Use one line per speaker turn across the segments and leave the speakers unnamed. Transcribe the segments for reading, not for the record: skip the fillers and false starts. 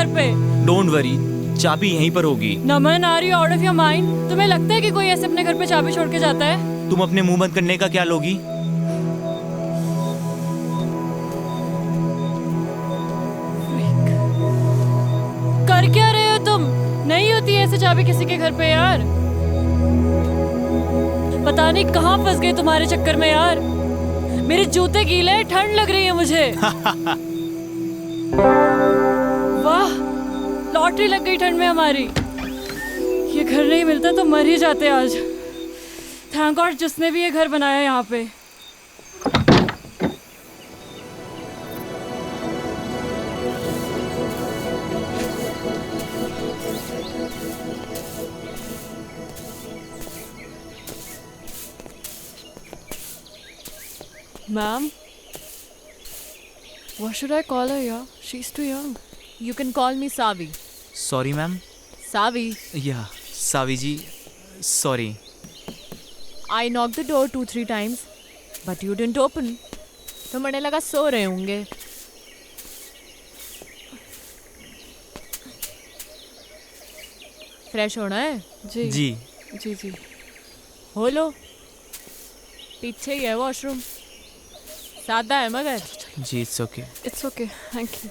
घर पे।
Don't worry, चाबी यहीं पर होगी।
Naman, are you out of your mind? तुम्हें लगता है कि कोई ऐसे अपने घर पे चाबी छोड़ के जाता है?
तुम अपने मुंह बंद करने का क्या लोगी?
कर क्या रहे हो तुम? नहीं होती ऐसे चाबी किसी के घर पे यार। पता नहीं कहाँ फंस गए तुम्हारे चक्कर में यार। मेरे जूते गीले, ठंड लग रही है मुझे। वाह, लॉटरी लग गई ठंड में हमारी। ये घर नहीं मिलता तो मर ही जाते आज। थैंक गॉड जिसने भी ये घर बनाया यहाँ पे। Ma'am, what should I call her? Yeah, she's too young.
You can call me Savi.
Sorry ma'am.
Savi,
या सावी जी, sorry.
I knocked the door 2-3 times, but you didn't open. तो मैंने लगा सो रहे होंगे। फ्रेश होना है?
जी
जी
जी जी।
हो लो, पीछे ही है वॉशरूम। सादा है मगर।
जी, it's okay.
It's okay, thank you.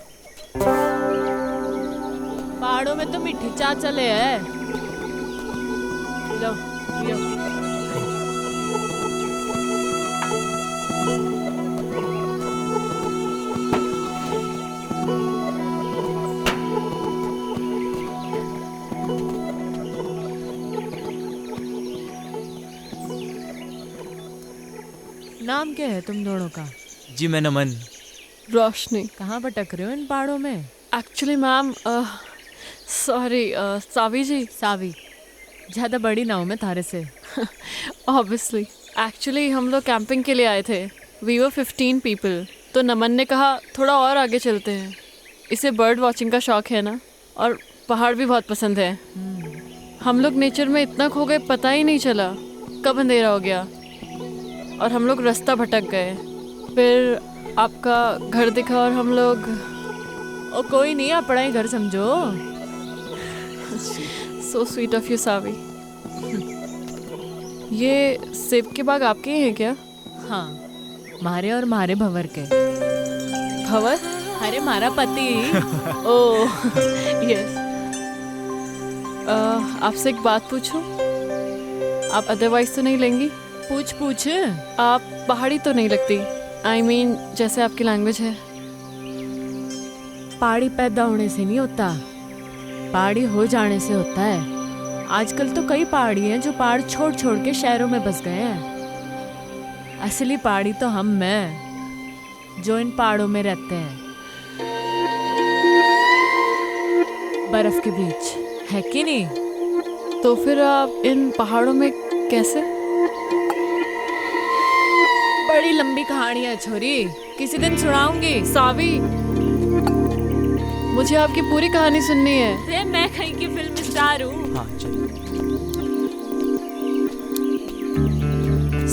पहाड़ों में तो मीठी चाय चले है। लो पियो। नाम क्या है तुम दोनों का?
जी मैं नमन।
रोशनी।
कहाँ भटक रहे हो इन पहाड़ों में?
एक्चुअली मैम, सॉरी, सावी जी।
सावी, ज़्यादा बड़ी ना हूँ मैं थारे से।
ऑब्वियसली। एक्चुअली हम लोग कैंपिंग के लिए आए थे। We were 15 people. तो नमन ने कहा थोड़ा और आगे चलते हैं। इसे बर्ड वॉचिंग का शौक है ना, और पहाड़ भी बहुत पसंद है। हम लोग नेचर में इतना खो गए, पता ही नहीं चला कब अंधेरा हो गया और हम लोग रास्ता भटक गए। फिर आपका घर दिखा और हम लोग।
ओ कोई नहीं, अपना ही घर समझो।
सो स्वीट ऑफ यू सावी। ये सेब के बाग आपके ही हैं क्या?
हाँ, मारे और मारे भंवर के।
भंवर?
अरे मारा पति।
Oh yes. आपसे एक बात पूछूं? आप अदरवाइज तो नहीं लेंगी?
पूछ पूछ।
आप पहाड़ी तो नहीं लगती। आई मीन जैसे आपकी लैंग्वेज है।
पहाड़ी पैदा होने से नहीं होता, पहाड़ी हो जाने से होता है। आजकल तो कई पहाड़ी हैं जो पहाड़ छोड़ छोड़ के शहरों में बस गए हैं। असली पहाड़ी तो हम हैं जो इन पहाड़ों में रहते हैं, बर्फ के बीच, है कि नहीं?
तो फिर आप इन पहाड़ों में कैसे?
बड़ी लंबी कहानी है छोरी, किसी दिन सुनाऊंगी।
सावी, मुझे आपकी पूरी कहानी सुननी है।
अरे मैं कहीं की फिल्म स्टार हूँ।
हाँ चलो।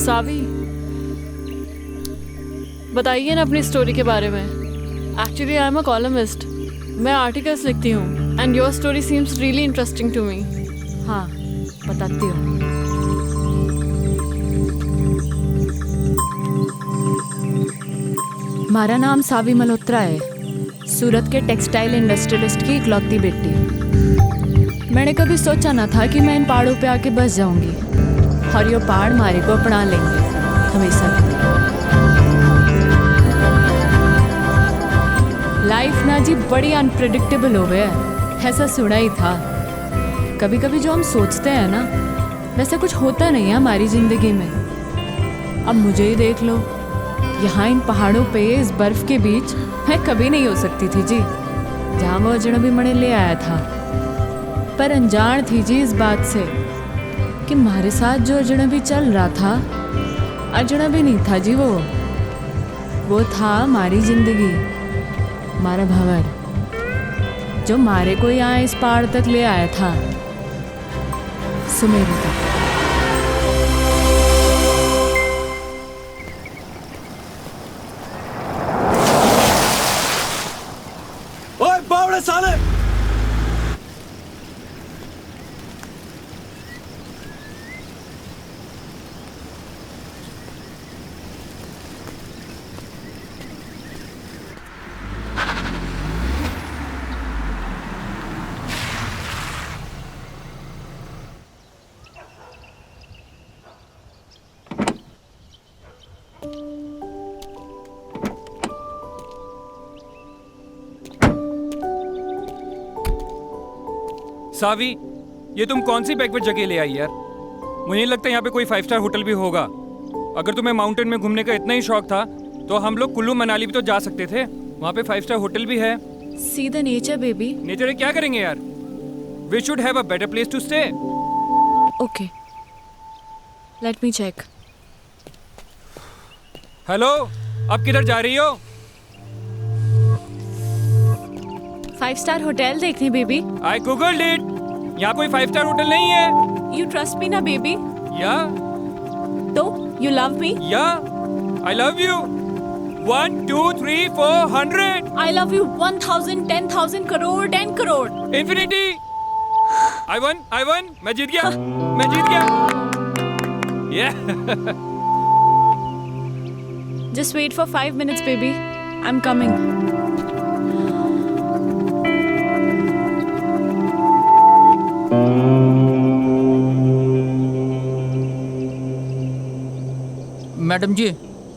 सावी, बताइए ना अपनी स्टोरी के बारे में। Actually I am a columnist. मैं आर्टिकल्स लिखती हूँ and your story seems really interesting to me.
हाँ बताती हूँ। हमारा नाम सावी मल्होत्रा है, सूरत के टेक्सटाइल इंडस्ट्रियलिस्ट की इकलौती बेटी। मैंने कभी सोचा ना था कि मैं इन पहाड़ों पे आके बस जाऊंगी और ये पहाड़ हमारे को अपना लेंगे हमेशा के लिए। लाइफ ना जी बड़ी अनप्रिडिक्टेबल हो गया है, ऐसा सुना ही था। कभी कभी जो हम सोचते हैं ना, वैसा कुछ होता नहीं है हमारी ज़िंदगी में। अब मुझे ही देख लो, यहाँ इन पहाड़ों पे इस बर्फ़ के बीच मैं कभी नहीं हो सकती थी जी, जहाँ वो अजनबी मणे ले आया था। पर अनजान थी जी इस बात से कि हमारे साथ जो अजनबी चल रहा था, अजनबी नहीं था जी, वो था हमारी ज़िंदगी, हमारा भंवर, जो हमारे को यहाँ इस पहाड़ तक ले आया था, सुमेरु तक।
ओए बावड़े साले, सावी, ये तुम कौन सी बैकवर्ड जगह ले आई यार? मुझे नहीं लगता यहाँ पे कोई 5 स्टार होटल भी होगा। अगर तुम्हें माउंटेन में घूमने का इतना ही शौक था तो हम लोग कुल्लू मनाली भी तो जा सकते थे। वहाँ पे 5 स्टार होटल भी है।
See the nature baby.
Nature में क्या करेंगे यार? We should have a better place to stay.
Okay, let me check.
Hello, अब किधर जा रही हो?
5 स्टार होटल देखने बेबी।
I googled it. यहाँ कोई 5 स्टार होटल नहीं है।
यू ट्रस्ट मी ना बेबी?
या
तो यू लव मी?
या I love you. 1 2 3 4 100
I love you 1000, 10,000 crore, 10 crore.
Infinity. I won, मैं जीत गया, मैं जीत गया। Yeah.
Just wait for 5 minutes baby, I'm coming.
Madam ji,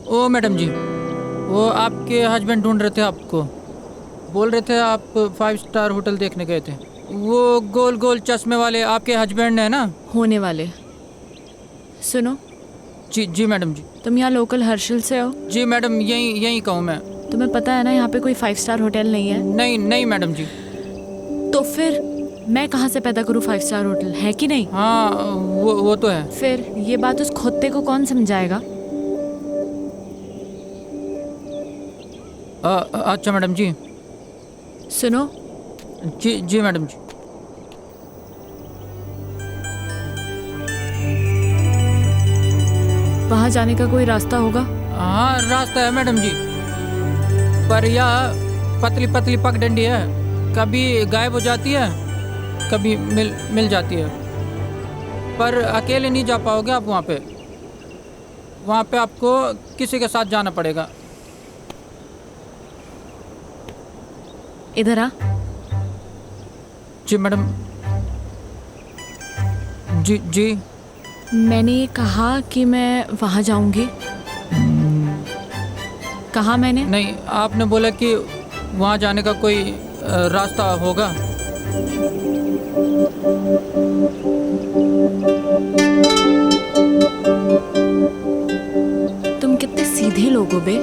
ओ मैडम जी, वो आपके हस्बैंड ढूंढ रहे थे आपको। बोल रहे थे आप 5 स्टार होटल देखने गए थे। वो गोल गोल चश्मे वाले आपके हस्बैंड है ना?
होने वाले। सुनो,
जी मैडम जी।
तुम यहाँ लोकल हर्षल से हो?
जी मैडम, यहीं कहूँ मैं।
तुम्हें पता है ना यहाँ पे कोई 5 स्टार होटल नहीं है?
नहीं मैडम जी।
तो फिर मैं कहाँ से पैदा करूँ 5 स्टार होटल, है कि नहीं?
हाँ, वो तो है।
फिर ये बात उस खोते को कौन समझाएगा?
अच्छा मैडम जी।
सुनो,
जी मैडम जी।
वहाँ जाने का कोई रास्ता होगा?
हाँ, रास्ता है मैडम जी, पर यह पतली पतली पगडंडी है। कभी गायब हो जाती है, कभी मिल जाती है। पर अकेले नहीं जा पाओगे आप वहाँ पे। वहाँ पे आपको किसी के साथ जाना पड़ेगा।
इधर आ।
जी मैडम। जी।
मैंने ये कहा कि मैं वहाँ जाऊंगी। कहा मैंने?
नहीं, आपने बोला कि वहाँ जाने का कोई रास्ता होगा।
तुम कितने सीधे लोग हो बे।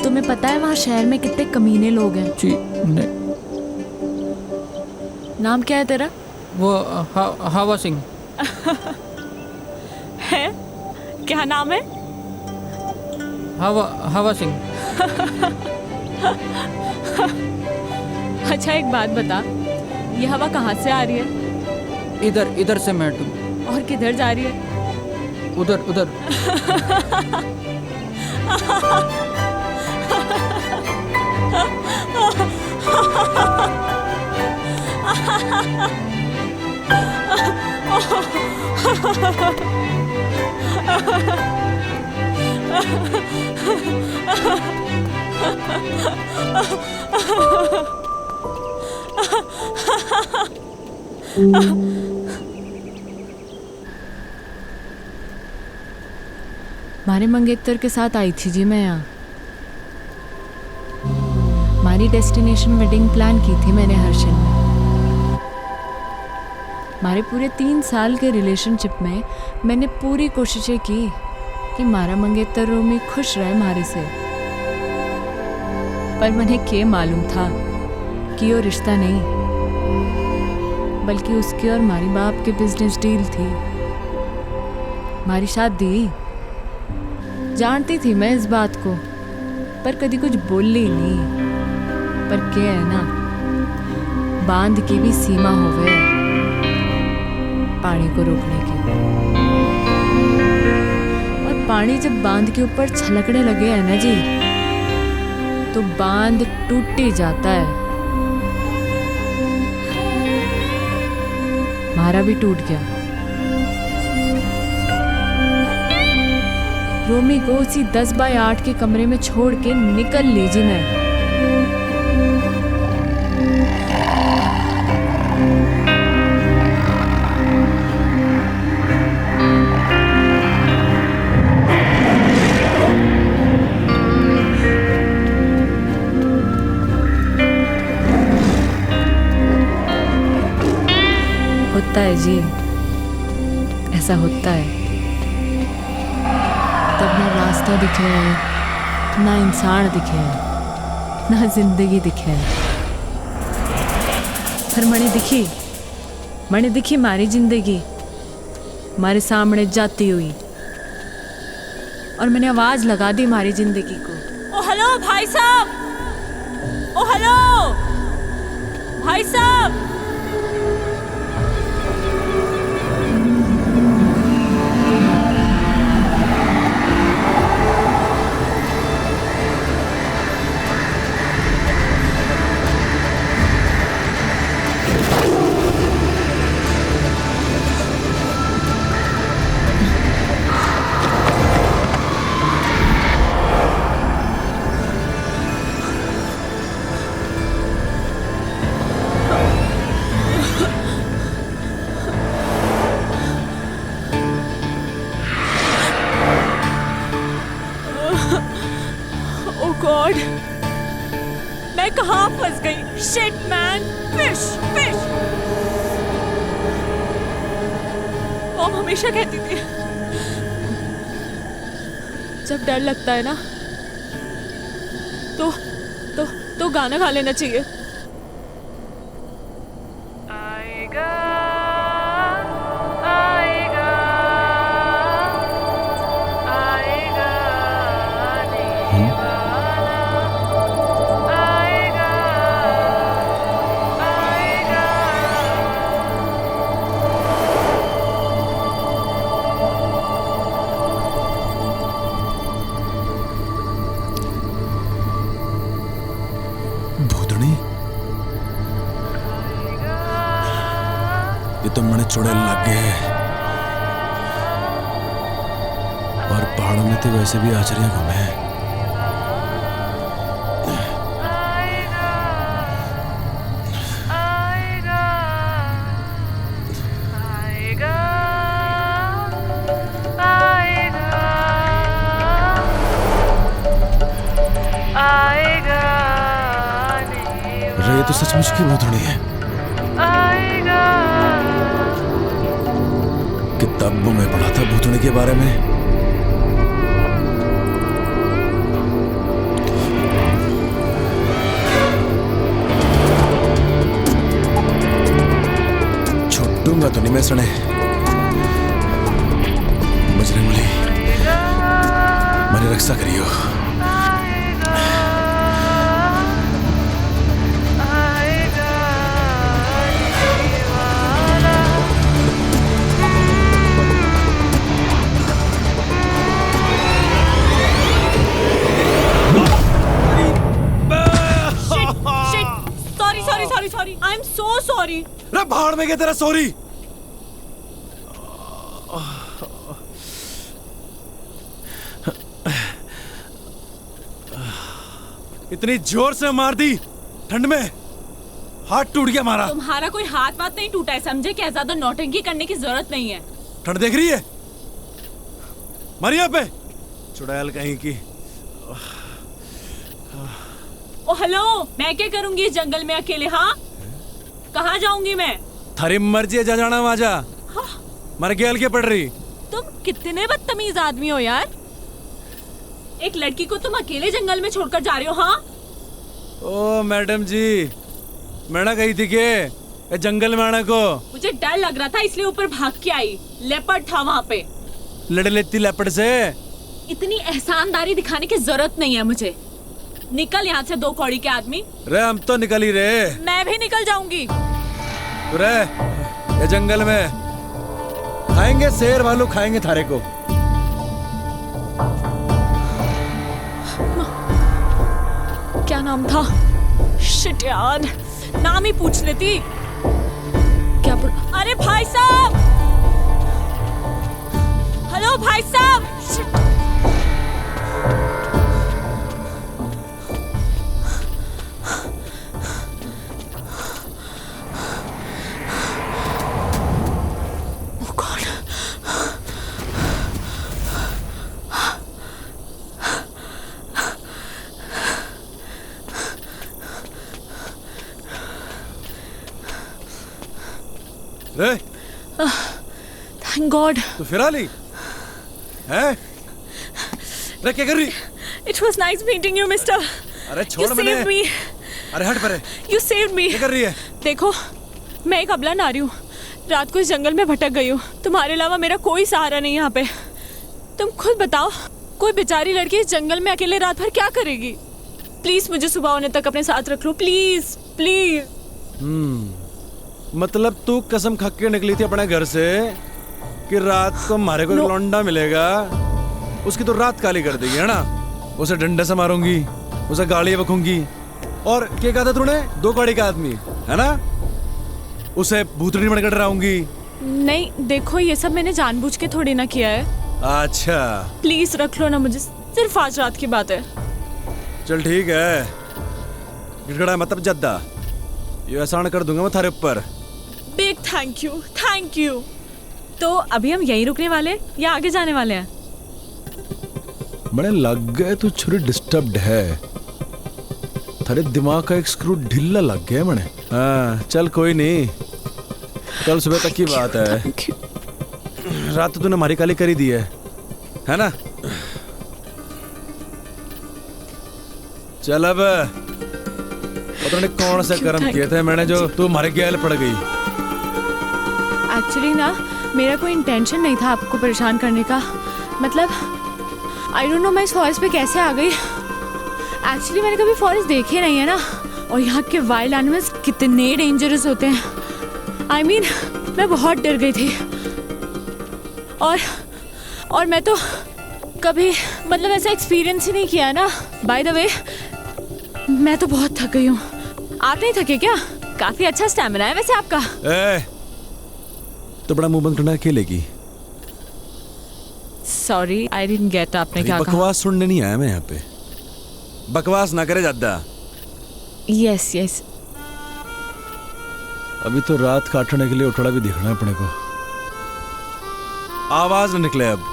तुम्हें पता है वहाँ शहर में कितने कमीने लोग हैं?
जी नहीं।
नाम क्या है तेरा?
वो हवा सिंह
है? क्या नाम है?
हवा सिंह।
अच्छा एक बात बता, ये हवा कहाँ से आ रही है?
इधर से मैडम।
और किधर जा रही है?
उधर।
मारे मंगेतर के साथ आई थी जी मैं यहाँ। हमारी डेस्टिनेशन वेडिंग प्लान की थी मैंने हर्षल में। हमारे पूरे 3 साल के रिलेशनशिप में मैंने पूरी कोशिशें की कि मारा मंगेतर रोमी खुश रहे हमारे से। पर मुझे क्या मालूम था कि वो रिश्ता नहीं, बल्कि उसके और हमारी बाप के बिजनेस डील थी। हमारी शादी जानती थी मैं इस बात को, पर कभी कुछ बोली नहीं। पर क्या है ना, बांध की भी सीमा होवे पानी को रोकने की। और पानी जब बांध के ऊपर छलकने लगे है ना जी, तो बांध टूट ही जाता है। हमारा भी टूट गया। रोमी को उसी 10 बाय 8 के कमरे में छोड़ के निकल लीजिए मैं। होता है जी, ऐसा होता है। तब ना रास्ता दिखे है, ना इंसान दिखे है, ना जिंदगी दिखे है। पर मैंने दिखी मारी जिंदगी हमारे सामने जाती हुई, और मैंने आवाज लगा दी मारी जिंदगी को।
ओ हेलो भाई साहब, ओ हेलो भाई साहब। गॉड, मैं कहाँ फंस गई? Shit man, fish fish. Mom हमेशा कहती थी जब डर लगता है ना तो गाना गा लेना चाहिए। आएगा आएगा आएगा
भूतनी, ये तो मने चुड़ैल लग गए हैं। और पहाड़ों में तो वैसे भी आचरियां कम है। अरे ये तो सचमुच की भूतनी है। किताबों में पढ़ा था भूतनी के बारे में। छुट्टूंगा तो नहीं मैं सुने। बजरंगबली, मेरी रक्षा करियो।
Sorry, I am so sorry.
रे भाड़ में गया तेरा सॉरी। इतनी जोर से मार दी ठंड में, हाथ टूट गया हमारा।
तुम्हारा कोई हाथ वाथ नहीं टूटा है, समझे? क्या ज्यादा नौटंकी करने की जरूरत नहीं है।
ठंड देख रही है मारी यहाँ पे, चुड़ैल कहीं की।
ओ हेलो, मैं क्या करूंगी इस जंगल में अकेले? हाँ, कहाँ जाऊंगी मैं?
थारी मर्जी है, जा जाना वहां जा।
हाँ?
मर गया के पड़ रही।
तुम कितने बदतमीज आदमी हो यार। एक लड़की को तुम अकेले जंगल में छोड़कर जा रहे हो? हाँ?
ओ मैडम जी, मैंने कही थी के जंगल में आने को।
मुझे डर लग रहा था इसलिए ऊपर भाग के आई। लेपर्ड था वहाँ पे।
लड़ लेती लेपर्ड से।
इतनी एहसानदारी दिखाने की जरूरत नहीं है मुझे। निकल यहाँ से, दो कौड़ी के आदमी।
रे हम तो निकल ही रहे।
मैं भी निकल जाऊंगी।
रे ये जंगल में खाएंगे, शेर भालू खाएंगे थारे को।
क्या नाम था? शिट यार, नाम ही पूछ लेती। क्या अरे भाई साहब, हेलो भाई साहब। शिट।
रे
थैंक गॉड।
तो फिर आ ली हैं? अरे क्या कर रही?
It was nice meeting you mister.
अरे
यू
छोड़ मैंने।
Saved me.
अरे हट परे।
You saved me.
क्या कर रही है?
देखो, मैं एक अबला नारी हूँ, रात को इस जंगल में भटक गई हूँ। तुम्हारे अलावा मेरा कोई सहारा नहीं यहाँ पे। तुम खुद बताओ, कोई बेचारी लड़की इस जंगल में अकेले रात भर क्या करेगी? प्लीज मुझे सुबह होने तक अपने साथ रख लो, प्लीज प्लीज।
मतलब तू कसम खा के निकली थी अपने घर से कि रात को हमारे को एक लौंडा मिलेगा, उसकी तो रात काली कर देगी, है ना? उसे डंडे से मारूंगी, उसे गाड़ी बकूंगी, और क्या कहा था तूने? 2 गाड़ी का आदमी, है ना? उसे भूतनी बनकर डराऊंगी।
नहीं देखो, ये सब मैंने जानबूझ के थोड़ी ना किया है।
अच्छा
प्लीज रख लो ना मुझे, सिर्फ आज रात की बात है।
चल ठीक है, गिड़गड़ा मतलब जद्दा, ये एहसान कर दूंगा मैं थारे ऊपर।
Big thank you, thank you. तो अभी हम यहीं रुकने वाले हैं या आगे जाने वाले हैं?
बड़े लग गए तू छुरी डिस्टर्ब्ड है, थारे दिमाग का एक स्क्रू ढीला लग गया मने। हाँ चल कोई नहीं, कल सुबह तक की बात है। रात तो तूने हमारी काली करी दी है ना? चल अब पता नहीं कौन से कर्म किए थे मैंने जो तू हमारे गैल पड़ गई।
एक्चुअली ना, मेरा कोई इंटेंशन नहीं था आपको परेशान करने का। मतलब आई डोंट नो मैं इस फॉरेस्ट पे कैसे आ गई। एक्चुअली मैंने कभी फॉरेस्ट देखे नहीं है ना, और यहाँ के वाइल्ड एनिमल्स कितने डेंजरस होते हैं। आई मीन मैं बहुत डर गई थी, और मैं तो कभी मतलब ऐसा एक्सपीरियंस ही नहीं किया ना। बाय द वे, मैं तो बहुत थक गई हूँ। आप नहीं थके क्या? काफी अच्छा स्टैमिना है वैसे आपका।
तो बड़ा मुंह बंद करना अकेले की।
सॉरी आई डिडंट गेट, आपने क्या कहा?
बकवास सुनने नहीं आया मैं यहाँ पे, बकवास ना करे ज्यादा।
Yes yes.
अभी तो रात काटने के लिए उठड़ा भी दिखना है अपने को, आवाज न निकले अब।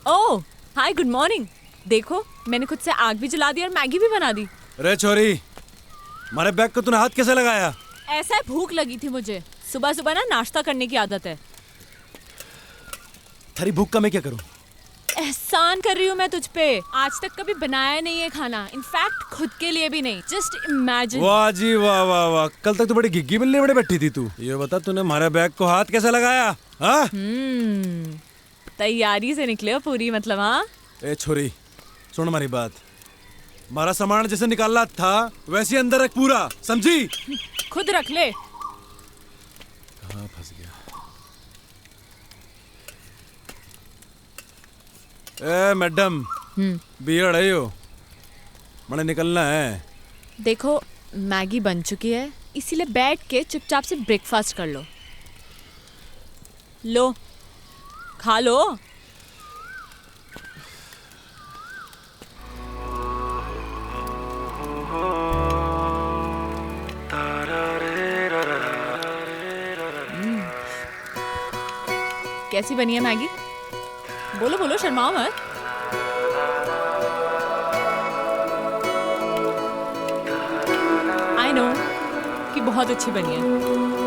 ओह हाय, गुड मॉर्निंग। देखो मैंने खुद से आग भी जला दी और मैगी भी बना दी।
रे छोरी, हमारे बैग को तूने हाथ कैसे लगाया?
ऐसा है, भूख लगी थी मुझे। सुबह सुबह ना नाश्ता करने की आदत है।
थारी भूख का मैं क्या करूं?
एहसान कर रही हूँ मैं तुझ पे। आज तक कभी बनाया नहीं है खाना, इनफैक्ट खुद के लिए भी नहीं। Just imagine.
वाह जी वाह वाह वाह, कल तक तो बड़ी गिग्गी बिल्ली बड़े बैठी थी तू। ये बता तूने हमारे बैग को हाथ कैसे लगाया? हाँ?
तैयारी से निकले हो पूरी, मतलब। हाँ
ए छोरी सुन हमारी बात, हमारा सामान जैसे निकालना था वैसे ही अंदर रख पूरा, समझी?
खुद रख ले।
कहाँ फंस गया? ए मैडम, बियर है यो, मैंने निकलना है।
देखो मैगी बन चुकी है, इसीलिए बैठ के चुपचाप से ब्रेकफास्ट कर लो। लो खा लो। कैसी बनी है मैगी? बोलो बोलो, शर्माओ मत। आई नो कि बहुत अच्छी बनी है।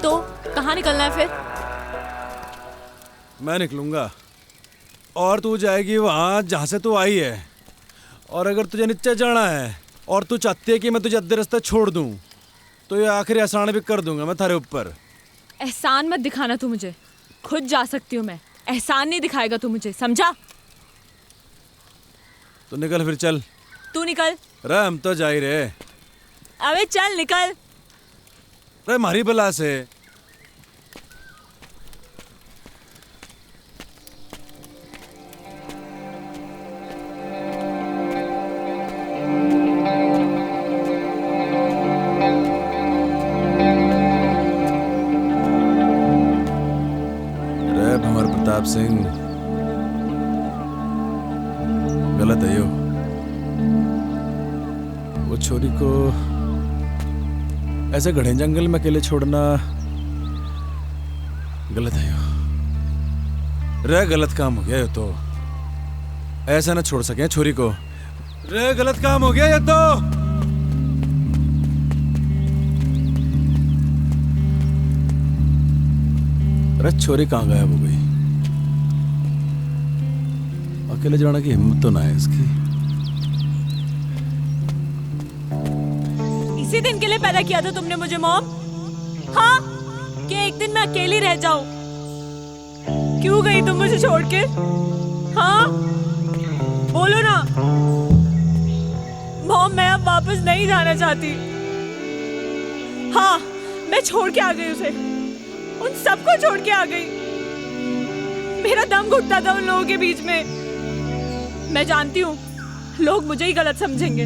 तो कहाँ निकलना है फिर?
मैं निकलूंगा और तू जाएगी वहां जहां से तू आई है। और अगर तुझे नीचे जाना है और तू चाहती है कि मैं तुझे अद्धे रास्ते छोड़ दूं, तो ये आखिरी एहसान भी कर दूंगा मैं थारे ऊपर।
एहसान मत दिखाना तू मुझे, खुद जा सकती हूँ मैं। एहसान नहीं दिखाएगा तू मुझे, समझा?
तो निकल फिर चल।
तू निकल।
रे हम तो जा ही रहे।
अबे चल निकल।
रे मारी बला से। रे भंवर प्रताप सिंह, गलत है यो। वो छोरी को ऐसे घने जंगल में अकेले छोड़ना गलत है यो। रे गलत काम हो गया ये तो। ऐसा ना छोड़ सके छोरी को। रे गलत काम हो गया ये तो। रे छोरी कहाँ गायब हो गई? अकेले जाने की हिम्मत तो ना है इसकी।
इसी दिन के लिए पैदा किया था तुमने मुझे मॉम? हाँ, कि एक दिन मैं अकेली रह जाऊं। क्यों गई तुम मुझे छोड़ के? हाँ, बोलो ना। मॉम, मैं अब वापस नहीं जाना चाहती। हाँ, मैं छोड़ के आ गई उसे। उन सबको छोड़ के आ गई। मेरा दम घुटता था उन लोगों के बीच में। मैं जानती हूँ लोग मुझे ही गलत समझेंगे,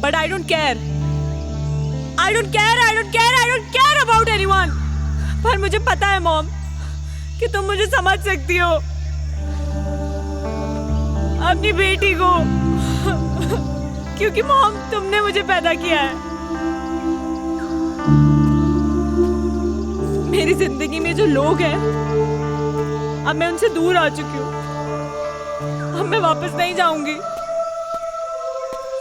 but I don't care. I don't care about anyone। पर मुझे पता है मॉम कि तुम मुझे समझ सकती हो, अपनी बेटी को। क्योंकि मॉम, तुमने मुझे पैदा किया है। मेरी जिंदगी में जो लोग हैं, अब मैं उनसे दूर आ चुकी हूँ। अब मैं वापस नहीं जाऊंगी।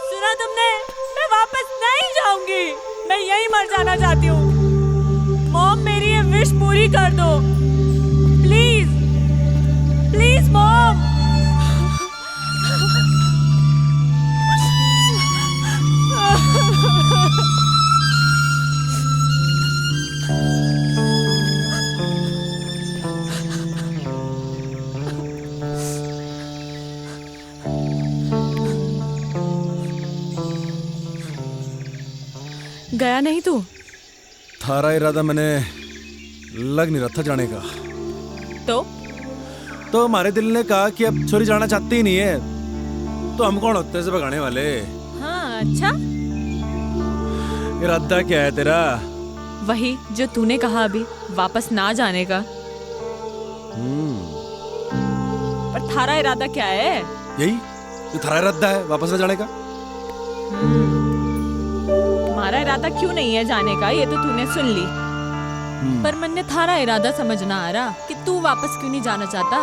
सुना तुमने? मैं वापस नहीं जाऊंगी। मैं यहीं मर जाना चाहती हूँ। मॉम, मेरी ये विश पूरी कर दो प्लीज, प्लीज मॉम। गया नहीं तू?
थारा इरादा मैंने लग नहीं रहा था जाने का। तो हमारे दिल ने कहा कि अब छोरी जाना चाहती ही नहीं है, तो हम कौन होते हैं इसे भगाने वाले?
हाँ, अच्छा।
इरादा क्या है तेरा?
वही जो तूने कहा अभी, वापस ना जाने का। पर थारा इरादा क्या है?
यही जो थारा इरादा है, वापस न जाने का।
हमारा इरादा क्यों नहीं है जाने का, ये तो तूने सुन ली। पर मन ने थारा इरादा समझ ना आ रहा कि तू वापस क्यों नहीं जाना चाहता।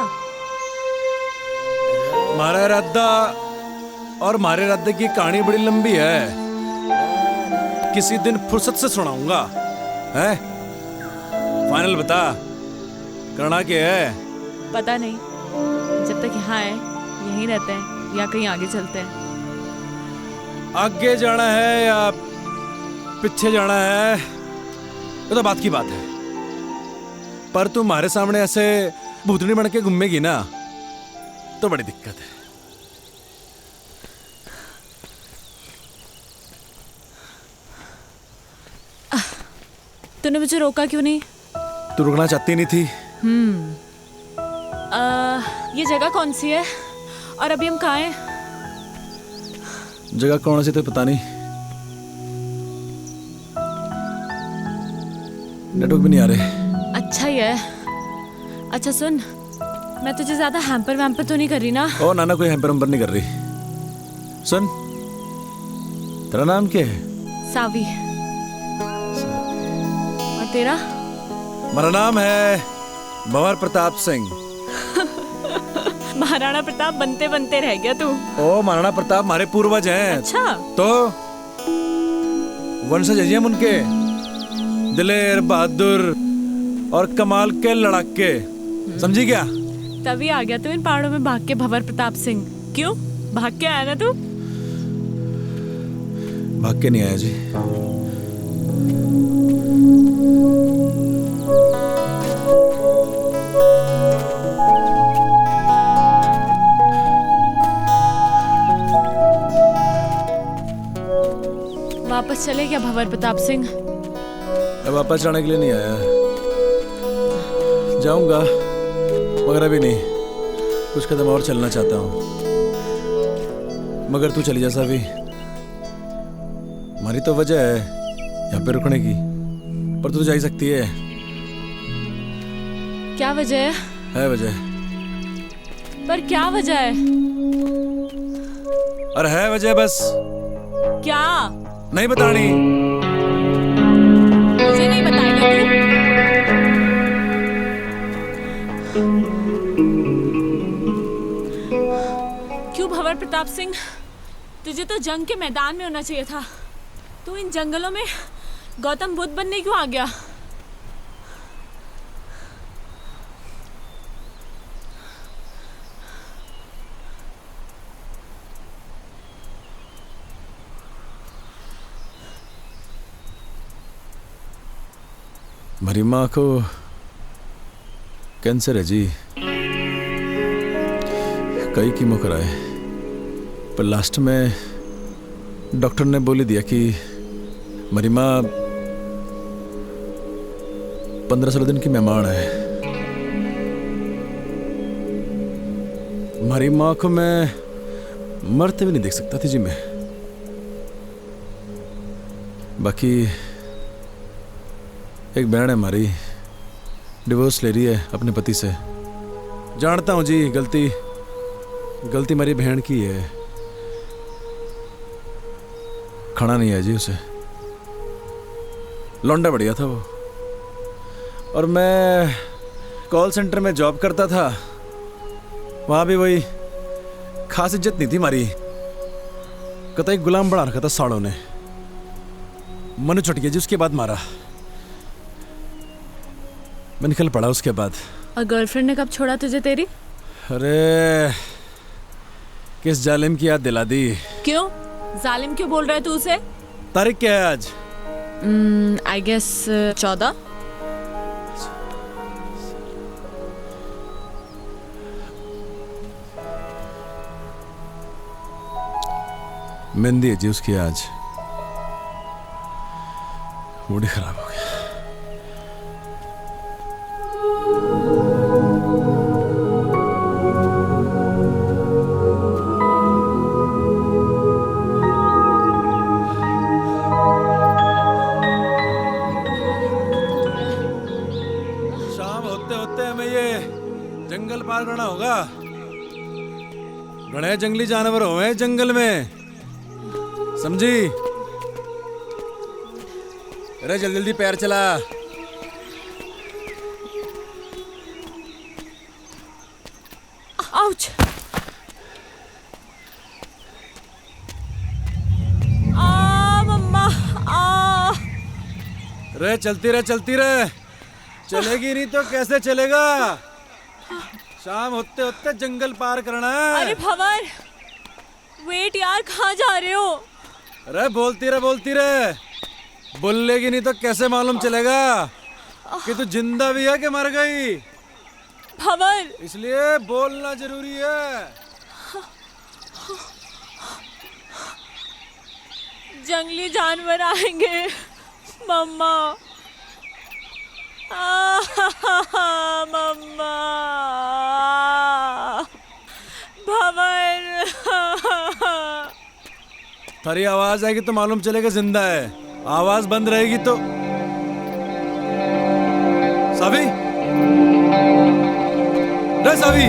हमारा इरादा और हमारे इरादे की कहानी बड़ी लंबी है, किसी दिन फुर्सत से सुनाऊंगा। हैं? फाइनल बता, करना क्या है?
पता नहीं, जब तक यहाँ है यहीं रहते हैं या कहीं आगे चलते हैं।
आगे जाना है या पीछे जाना है, ये तो बात की बात है। पर तू हमारे सामने ऐसे भूतनी बन के घूमेगी ना, तो बड़ी दिक्कत है।
तूने मुझे रोका क्यों नहीं?
तू रुकना चाहती नहीं थी।
ये जगह कौन सी है और अभी हम कहाँ हैं?
जगह कौन सी तो पता नहीं, नेटवर्क भी नहीं आ रहे।
अच्छा ही है। अच्छा सुन, मैं तुझे ज्यादा हैम्पर वैम्पर तो नहीं कर रही ना?
ओ नाना, कोई हैम्पर वैम्पर नहीं कर रही। सुन, तेरा नाम क्या है?
सावी। और तेरा?
मेरा नाम है भंवर प्रताप सिंह।
महाराणा प्रताप बनते बनते रह गया तू।
ओ महाराणा प्रताप हमारे पूर्वज हैं।
अच्छा,
तो वंशज हैं उनके, दिलेर, बहादुर और कमाल के लड़ाके। समझी क्या?
तभी आ गया तू इन पहाड़ों में भाग के भंवर प्रताप सिंह। क्यों भाग के आया ना तू?
भाग के नहीं आया जी।
वापस चले क्या भंवर प्रताप सिंह?
मैं वापस जाने के लिए नहीं आया, जाऊंगा मगर अभी नहीं, कुछ कदम और चलना चाहता हूँ। मगर तू चली जा सावी, हमारी तो वजह है यहाँ पे रुकने की, पर तू जा ही सकती है।
क्या वजह
है वजह,
पर क्या वजह है?
अरे है वजह, बस
क्या?
नहीं बतानी।
मुझे नहीं बताएगा तू? क्यों भंवर प्रताप सिंह, तुझे तो जंग के मैदान में होना चाहिए था। तू इन जंगलों में गौतम बुद्ध बनने क्यों आ गया?
मेरी माँ को कैंसर है जी, कई कीमो कराए, पर लास्ट में डॉक्टर ने बोली दिया कि मेरी माँ 15-16 दिन की मेहमान है। हमारी माँ को मैं मरते भी नहीं देख सकता थी जी मैं। बाकी एक बहन है हमारी, डिवोर्स ले रही है अपने पति से। जानता हूँ जी, गलती मेरी बहन की है, खाना नहीं है जी उसे। लौंडा बढ़िया था वो, और मैं कॉल सेंटर में जॉब करता था, वहाँ भी वही खास इज्जत नहीं थी हमारी, कतई गुलाम बना रखा था साड़ों ने। मनु चट गया जी, उसके बाद मारा, मैं निकल पड़ा उसके बाद।
और गर्लफ्रेंड ने कब छोड़ा तुझे तेरी?
अरे किस जालिम की याद दिला दी।
क्यों जालिम क्यों बोल रहा है तू उसे?
तारीख क्या है आज?
I guess 14।
मेहंदी है जी उसकी आज, मूड ही खराब हो गया। शाम होते होते हमें ये जंगल पार करना होगा। घने जंगली जानवर हुए जंगल में, समझी? अरे जल्दी जल्दी पैर चला।
आउच! आ मम्मा आ!
रे चलती रहे, चलेगी नहीं तो कैसे चलेगा? शाम होते होते जंगल पार करना है।
अरे भंवर, वेट यार, कहाँ जा रहे हो?
अरे बोलती रहे, बोलेगी नहीं तो कैसे मालूम चलेगा कि तू जिंदा भी है कि मर गई?
भंवर,
इसलिए बोलना जरूरी है।
जंगली जानवर आएंगे मम्मा। मम्मा, भंवर।
थारी आवाज आएगी तो मालूम चलेगा जिंदा है, आवाज बंद रहेगी तो। सावी, रे सावी,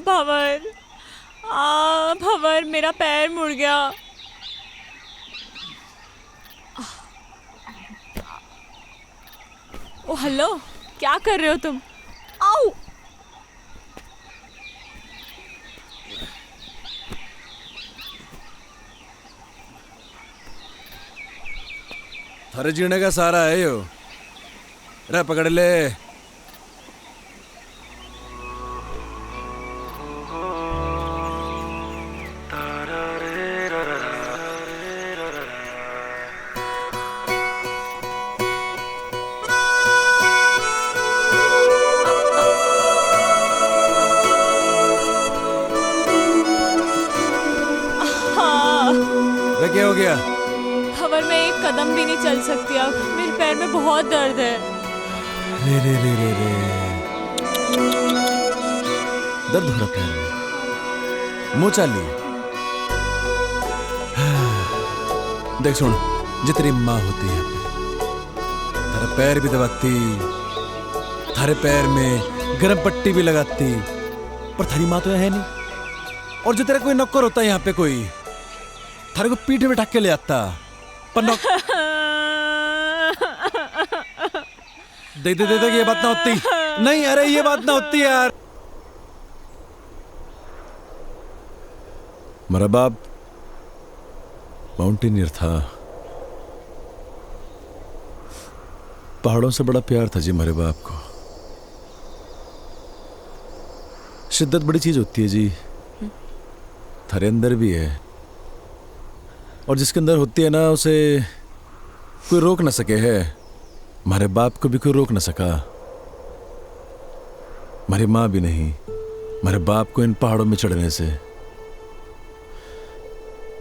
भंवर, भंवर, मेरा पैर मुड़ गया। ओ हेलो, क्या कर रहे हो तुम? आओ!
थारे जीने का सारा है यो, रे पकड़ ले। क्या हो गया?
खबर मैं एक कदम भी नहीं चल सकती अब, मेरे पैर में बहुत दर्द है।
रे रे रे रे रे दर्द हो रहा पैर में, मुंह चाली। देख सुन, जो तेरी माँ होती है तेरा पैर भी दबाती, थारे पैर में गर्म पट्टी भी लगाती, पर थारी माँ तो है नहीं। और जो तेरा कोई नौकर होता है यहाँ पे कोई, थारे को पीठ में ढक के ले आता, पर दे ये बात ना होती। नहीं अरे ये बात ना होती यार। मेरा बाप माउंटेनियर था, पहाड़ों से बड़ा प्यार था जी मेरे बाप को। शिद्दत बड़ी चीज होती है जी, थारे अंदर भी है, और जिसके अंदर होती है ना उसे कोई रोक ना सके है। हमारे बाप को भी कोई रोक ना सका, हमारी माँ भी नहीं, हमारे बाप को इन पहाड़ों में चढ़ने से।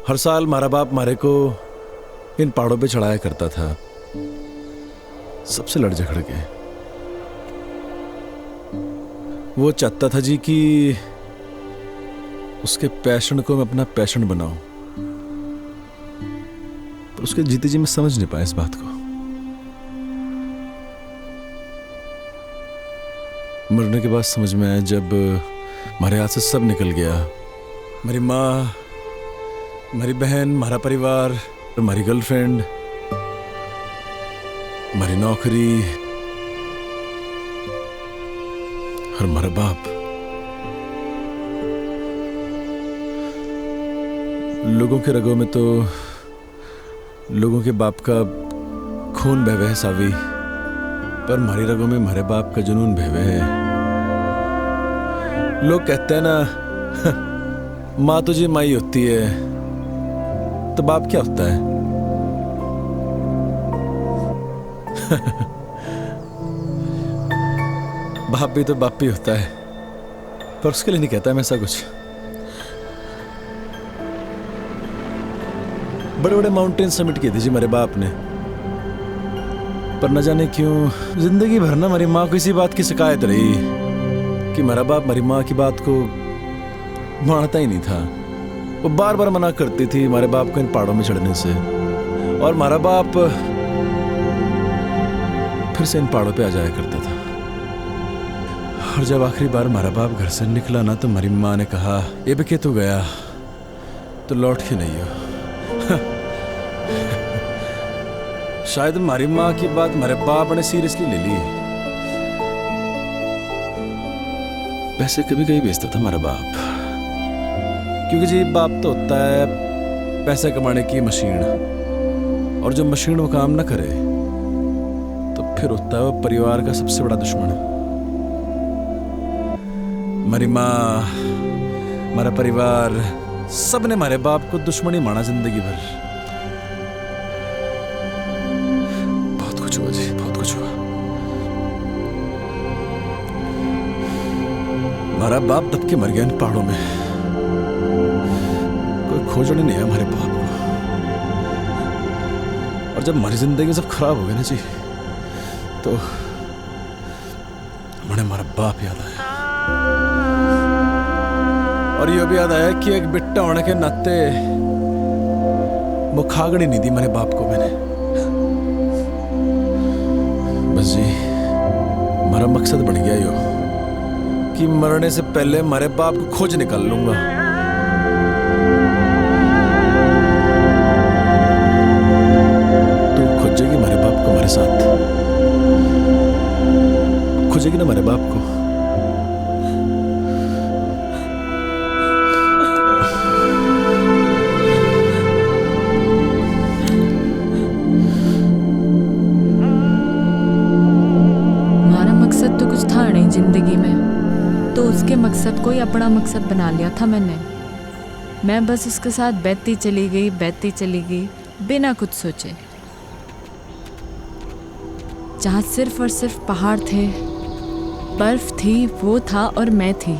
हर साल हमारा बाप हमारे को इन पहाड़ों पे चढ़ाया करता था, सबसे लड़ झगड़ के। वो चाहता था जी कि उसके पैशन को मैं अपना पैशन बनाऊं, पर उसके जीते जी मैं समझ नहीं पाया इस बात को। मरने के बाद समझ में आया जब हमारे हाथ से सब निकल गया। मेरी माँ, हमारी बहन, हमारा परिवार, हमारी गर्लफ्रेंड, हमारी नौकरी और हमारा बाप। लोगों के रगों में तो लोगों के बाप का खून बह है सावी, पर हमारी रगों में हमारे बाप का जुनून बह है। लोग कहते हैं ना माँ तो जी माँ ही होती है, तो बाप क्या होता है? बाप भी तो बाप ही होता है, पर उसके लिए नहीं कहता मैं ऐसा कुछ। बड़े बड़े माउंटेन समिट किए थे जी मेरे बाप ने, पर न जाने क्यों जिंदगी भर ना हमारी माँ को इसी बात की शिकायत रही कि मेरा बाप हमारी माँ की बात को मानता ही नहीं था। वो बार बार मना करती थी हमारे बाप को इन पहाड़ों में चढ़ने से, और हमारा बाप फिर से इन पहाड़ों पे आ जाया करता था। और जब आखिरी बार हमारा बाप घर से निकला ना, तो हमारी माँ ने कहा ये भी तू गया तो लौट के नहीं हो। शायद हमारी माँ की बात हमारे बाप ने सीरियसली ले ली। पैसे कभी कभी बेचता था हमारा बाप, क्योंकि जी बाप तो होता है पैसे कमाने की मशीन, और जब मशीन वो काम ना करे तो फिर होता है वो परिवार का सबसे बड़ा दुश्मन। हमारी माँ, हमारा परिवार, सब ने हमारे बाप को दुश्मन ही माना जिंदगी भर। बहुत कुछ हुआ जी, बहुत कुछ हुआ। हमारा बाप दब के मर गया इन पहाड़ों में, कोई खोजने नहीं है हमारे बाप को। और जब हमारी जिंदगी सब खराब हो गई ना जी, तो हमें हमारा बाप याद आया। और ये भी याद आया कि एक बिट्टा होने के नाते मुखागड़ी नहीं दी मेरे बाप को मैंने। बस जी हमारा मकसद बन गया यो कि मरने से पहले हमारे बाप को खोज निकाल लूंगा। तू खोजेगी हमारे बाप को हमारे साथ, खोजेगी ना हमारे बाप को।
जिंदगी में तो उसके मकसद को ही अपना मकसद बना लिया था मैंने। मैं बस उसके साथ बहती चली गई बिना कुछ सोचे। जहाँ सिर्फ और सिर्फ पहाड़ थे, बर्फ थी, वो था और मैं थी।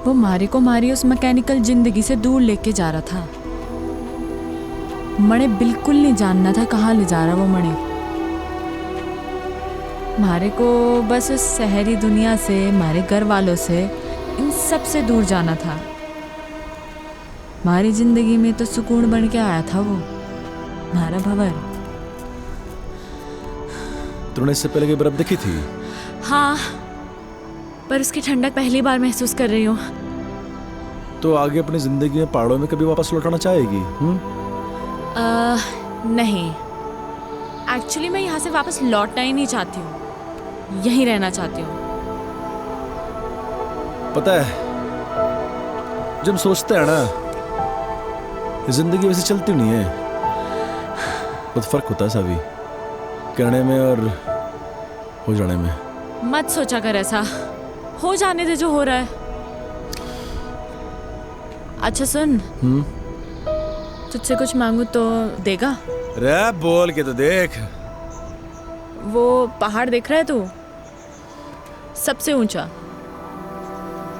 वो मारे को मारी उस मैकेनिकल जिंदगी से दूर लेके जा रहा था। मणे बिल्कुल नहीं जानना था कहाँ ले जा रहा वो मणे। मारे को बस उस शहरी दुनिया से, मारे घर वालों से, इन सब से दूर जाना था। हमारी जिंदगी में तो सुकून बन के आया था वो, हमारा भंवर।
तूने इससे पहले की बर्फ देखी थी?
हाँ, पर उसकी ठंडक पहली बार महसूस कर रही हूँ।
तो आगे अपनी जिंदगी में पहाड़ों में कभी वापस लौटाना चाहेगी?
नहीं, एक्चुअली मैं यहाँ से वापस लौटना ही नहीं चाहती हूँ, यहीं रहना चाहती हूँ।
पता है, जब हम सोचते हैं ना, जिंदगी वैसे चलती नहीं है। बहुत फर्क होता है सावी, कहने में और हो जाने में।
मत सोचा कर ऐसा, हो जाने दे जो हो रहा है। अच्छा सुन, तुझसे कुछ मांगू तो देगा?
रे बोल के तो देख।
वो पहाड़ देख रहा है तू, सबसे ऊंचा?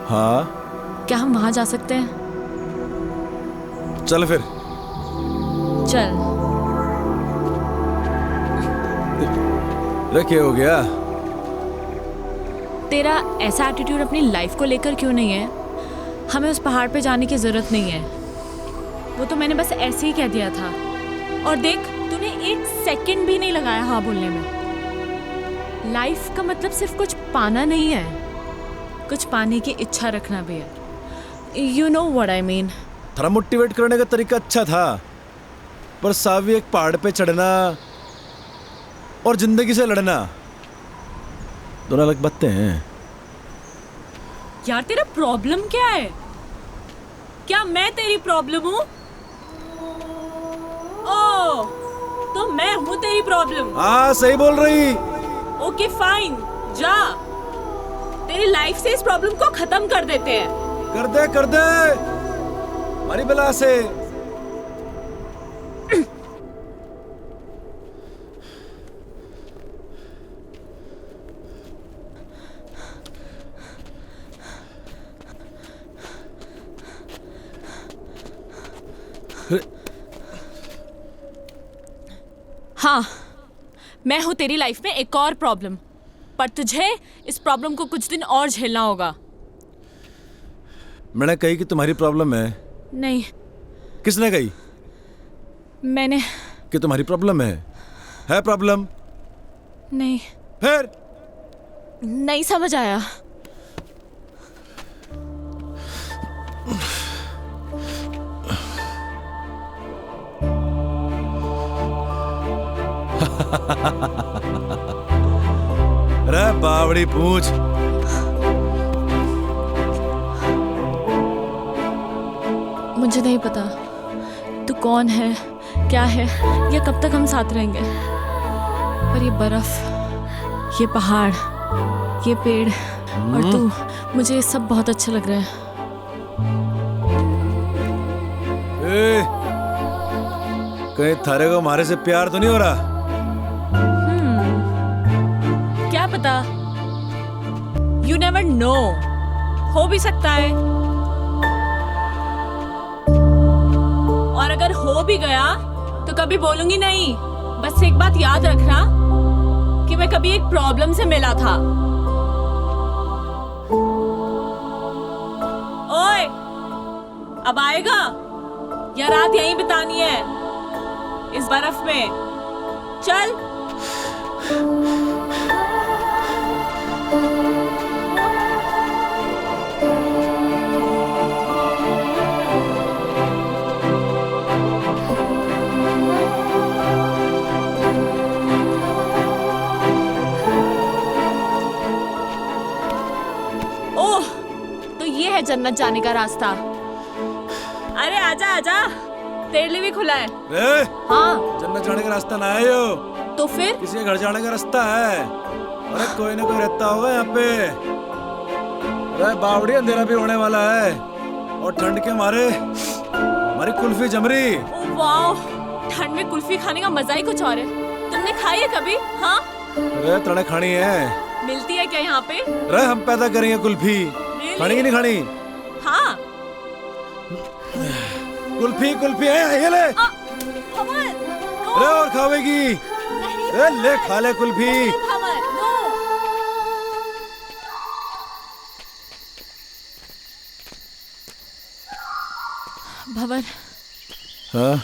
हाँ।
क्या हम वहां जा सकते हैं?
चल फिर।
चल।
रे क्या हो गया?
तेरा ऐसा एटीट्यूड अपनी लाइफ को लेकर क्यों नहीं है? हमें उस पहाड़ पे जाने की जरूरत नहीं है, वो तो मैंने बस ऐसे ही कह दिया था। और देख, तूने 1 सेकंड भी नहीं लगाया हाँ बोलने में। लाइफ का मतलब सिर्फ कुछ पाना नहीं है, कुछ पाने की इच्छा रखना भी है। You know what I mean.
थोड़ा मोटिवेट करने का तरीका अच्छा था, पर सावी एक पहाड़ पे चढ़ना और जिंदगी से लड़ना दोनों अलग बातें हैं।
यार तेरा प्रॉब्लम क्या है? क्या मैं तेरी प्रॉब्लम हूँ? ओह, तो मैं हूँ तेरी प्रॉब्लम?
हाँ सही बोल रही।
ओके फाइन, जा, तेरी लाइफ से इस प्रॉब्लम को खत्म कर देते हैं।
कर दे हमारी बला से।
हाँ, मैं हूँ तेरी लाइफ में एक और प्रॉब्लम, पर तुझे इस प्रॉब्लम को कुछ दिन और झेलना होगा।
मैंने कही कि तुम्हारी प्रॉब्लम है?
नहीं।
किसने कही?
मैंने।
कि तुम्हारी प्रॉब्लम है प्रॉब्लम?
नहीं।
फिर?
नहीं समझ आया।
अरे बावड़ी पूछ।
मुझे नहीं पता तू कौन है, क्या है, या कब तक हम साथ रहेंगे, पर ये बर्फ, ये पहाड़, ये पेड़ और तू, मुझे ये सब बहुत अच्छा लग रहा है।
कहीं थारे को हमारे से प्यार तो नहीं हो रहा?
क्या पता, यू नेवर नो, हो भी सकता है। और अगर हो भी गया तो कभी बोलूंगी नहीं। बस एक बात याद रखना कि मैं कभी एक प्रॉब्लम से मिला था। ओए, अब आएगा या रात यहीं बितानी है इस बर्फ में? चल। ओह, तो ये है जन्नत जाने का रास्ता। अरे आजा आजा, तेरे लिए भी खुला है। हाँ,
जन्नत जाने का रास्ता ना है यो,
तो फिर
किसी के घर जाने का रास्ता है। अरे कोई ना कोई रहता होगा यहाँ पे। अरे बावड़ी, अंधेरा भी होने वाला है और ठंड के मारे हमारी कुल्फी जम रही।
ओह वाओ, ठंड में कुल्फी खाने का मजा ही कुछ और है। तुमने खाई है कभी? हाँ,
अरे तड़े खानी है।
मिलती है क्या यहाँ पे?
अरे हम पैदा करेंगे कुल्फी, खानी की नहीं खानी? कुल्फी कुल्फी है, ये ले। अरे और खावेगी? अरे ले खा ले कुल्फी।
भंवर,
हाँ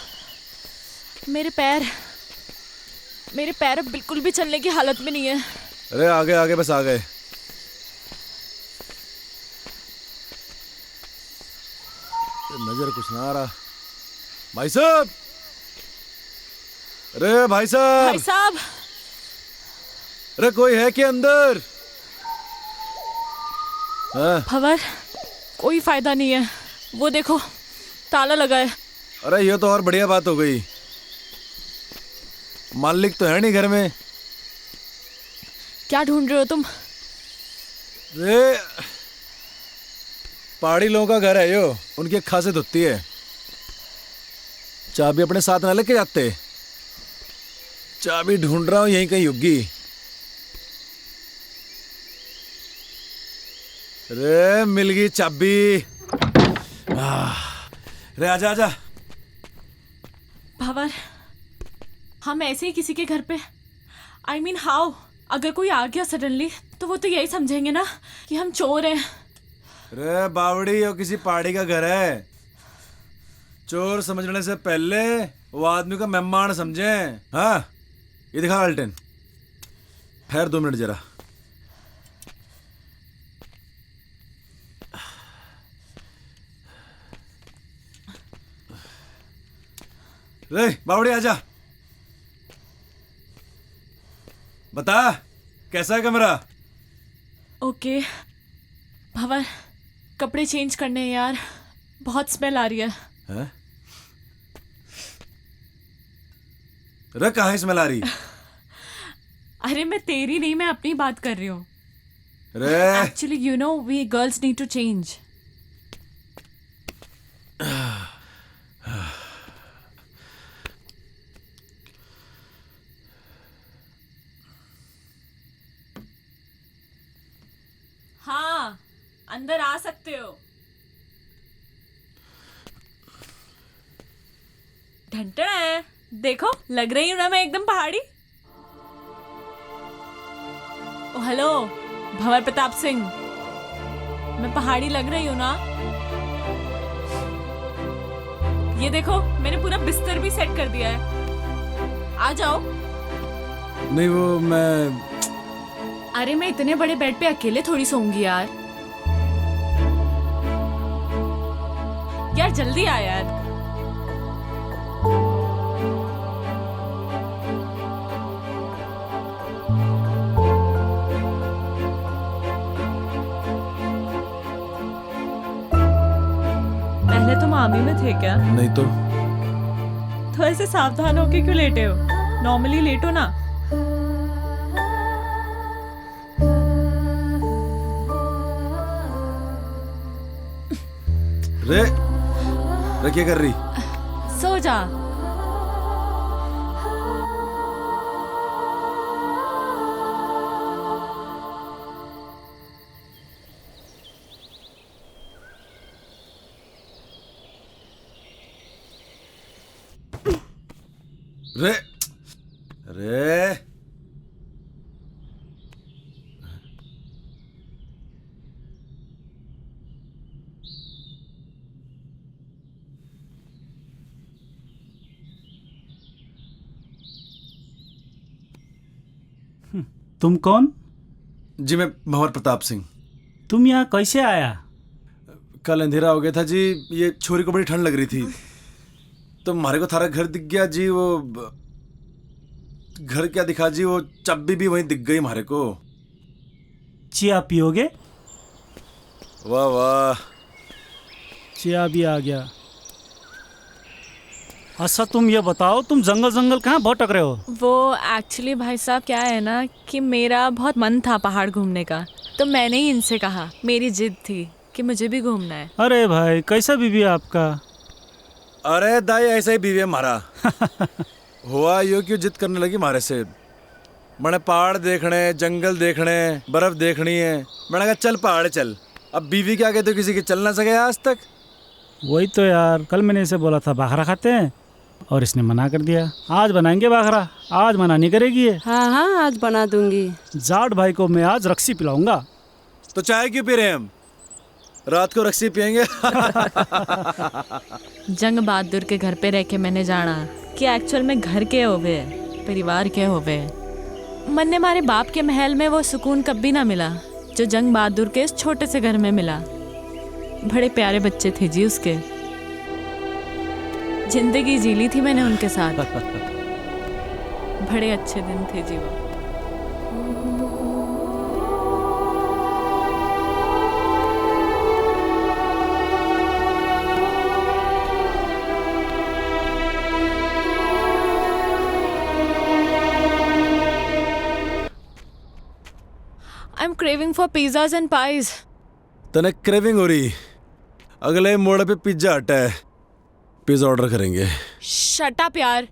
मेरे पैर अब बिल्कुल भी चलने की हालत में नहीं है।
अरे आगे आगे, बस आ गए। नजर कुछ ना आ रहा। भाई साहब, अरे भाई साहब,
भाई साहब,
अरे कोई है क्या अंदर? हाँ?
भंवर, कोई फायदा नहीं है। वो देखो, ताला लगा है।
अरे ये तो और बढ़िया बात हो गई। मालिक तो है नहीं घर में।
क्या ढूंढ रहे हो तुम?
अरे पहाड़ी लोगों का घर है यो, उनकी एक खासियत होती है, चाबी अपने साथ ना लेके जाते। चाबी ढूंढ रहा हूं, यहीं कहीं होगी। अरे मिल गई चाबी। अरे आजा आजा।
भंवर, हम ऐसे ही किसी के घर पे, I mean हाउ, अगर कोई आ गया सडनली तो वो तो यही समझेंगे ना कि हम चोर हैं।
अरे बावड़ी, और किसी पहाड़ी का घर है। चोर समझने से पहले वो आदमी का मेहमान समझे। हाँ, ये दिखा अल्टन। ठहर 2 मिनट जरा। रे बावड़ी आजा, बता कैसा है कमरा?
ओके भंवर, कपड़े चेंज करने हैं यार, बहुत स्मेल आ रही है।
हैं? रे कहाँ स्मेल आ रही?
अरे मैं तेरी नहीं, मैं अपनी बात कर रही हूँ।
रे
actually you know we girls need to change. हाँ, अंदर आ सकते हो। ढंटड़ा है, देखो लग रही हूँ ना मैं एकदम पहाड़ी। ओ हेलो भंवर प्रताप सिंह, मैं पहाड़ी लग रही हूँ ना? ये देखो मैंने पूरा बिस्तर भी सेट कर दिया है, आ जाओ।
नहीं वो मैं,
अरे मैं इतने बड़े बेड पे अकेले थोड़ी सोऊंगी यार। यार जल्दी आ यार। पहले तुम आर्मी में थे क्या?
नहीं
तो ऐसे सावधान होके क्यों लेटे हो? नॉर्मली लेटो ना।
रे रे क्या कर रही?
सो जा।
रे रे
तुम कौन?
जी मैं भंवर प्रताप सिंह।
तुम यहाँ कैसे आया?
कल अंधेरा हो गया था जी, ये छोरी को बड़ी ठंड लग रही थी तो हमारे को थारा घर दिख गया जी। वो घर क्या दिखा जी, वो चाबी भी वहीं दिख गई हमारे को।
चिया पियोगे?
वाह वाह,
चिया भी आ गया। अच्छा तुम ये बताओ, तुम जंगल जंगल कहाँ भटक रहे हो?
वो एक्चुअली भाई साहब क्या है ना कि मेरा बहुत मन था पहाड़ घूमने का, तो मैंने ही इनसे कहा, मेरी जिद थी कि मुझे भी घूमना है।
अरे भाई कैसा बीवी है आपका?
अरे दाई ऐसा ही बीवी है हमारा। हुआ यो क्यों जिद करने लगी हमारे से। मैंने पहाड़ देखने, जंगल देखने, बर्फ देखनी है। मैंने कहा चल पहाड़ चल। अब बीवी के आगे तो किसी के चल ना सके आज तक।
वही तो यार, कल मैंने इसे बोला था बाखरा खाते हैं और इसने मना कर दिया। आज बनाएंगे बाखरा, आज मना नहीं करेगी ये।
हाँ हाँ आज बना दूंगी।
जाट भाई को मैं आज रक्सी पिलाऊंगा।
तो चाय क्यों पी रहे हैं हम? रात को रक्सी पियेंगे।
जंग बहादुर के घर पे रह के मैंने जाना कि एक्चुअल में घर के होवे, परिवार के होवे। मन ने हमारे बाप के महल में वो सुकून कभी ना मिला जो जंग बहादुर के इस छोटे से घर में मिला। बड़े प्यारे बच्चे थे जी उसके, जिंदगी जी ली थी मैंने उनके साथ। बड़े अच्छे दिन थे जी वो। I'm craving for pizzas and pies.
तने क्रेविंग हो रही? अगले मोड़ पे पिज्जा हटा है, पिज्जा ऑर्डर करेंगे।
Shut up यार,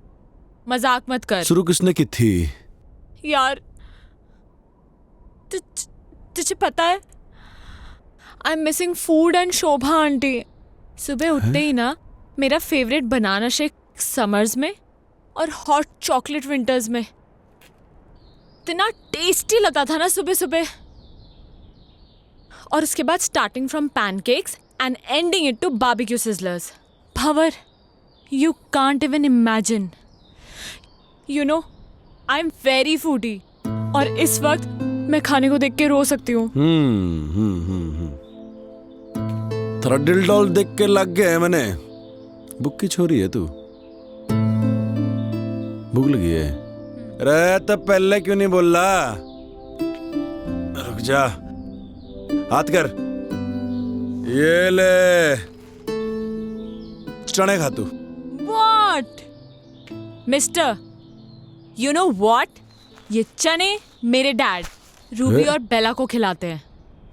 मजाक मत कर।
शुरू किसने की थी?
यार तुझे पता है I'm missing food and Shobha aunty. सुबह उठते ही ना मेरा फेवरेट बनाना शेक समर्स में और हॉट चॉकलेट विंटर्स में। इतना टेस्टी लगता था ना सुबह सुबह। और उसके बाद starting from pancakes and ending it to barbecue sizzlers. Bhanwar, you can't even imagine. You know I am very foodie और इस वक्त मैं खाने को देख के रो सकती हूँ।
थोड़ा दिल डॉल देख के लग गया है मैंने। भूख की छोरी है तू? भूख लगी है? अरे तो पहले क्यों नहीं बोल रहा? रुक जा, हाथ कर। ये ले चने खा तू।
What? Mister, you know what? ये चने मेरे डैड रूबी और बेला को खिलाते हैं।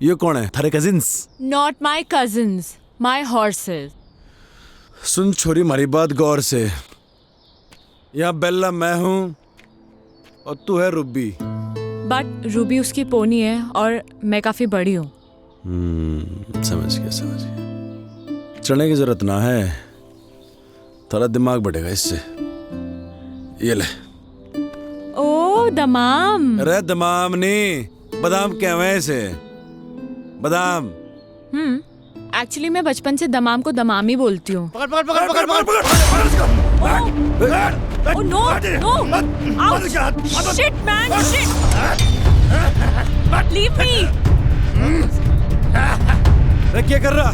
ये कौन है? थारे cousins?
Not my cousins, my horses.
सुन छोरी, हमारी बात गौर से। यहाँ बेला मैं हूँ और तू है रूबी।
बट रूबी उसकी पोनी है और मैं काफी बड़ी हूँ।
समझ गया। चने की जरूरत ना है, थोड़ा दिमाग बढ़ेगा इससे। ये ले।
ओ दमाम।
अरे दमाम नहीं, बादाम कहवे हैं इसे, बादाम।
एक्चुअली मैं बचपन से दमाम को दमाम ही बोलती हूँ।
पकड़ पकड़ पकड़ पकड़ पकड़ पकड़।
Oh no, no! Ouch! Shit, man! Shit! Leave me!
अरे क्या कर रहा?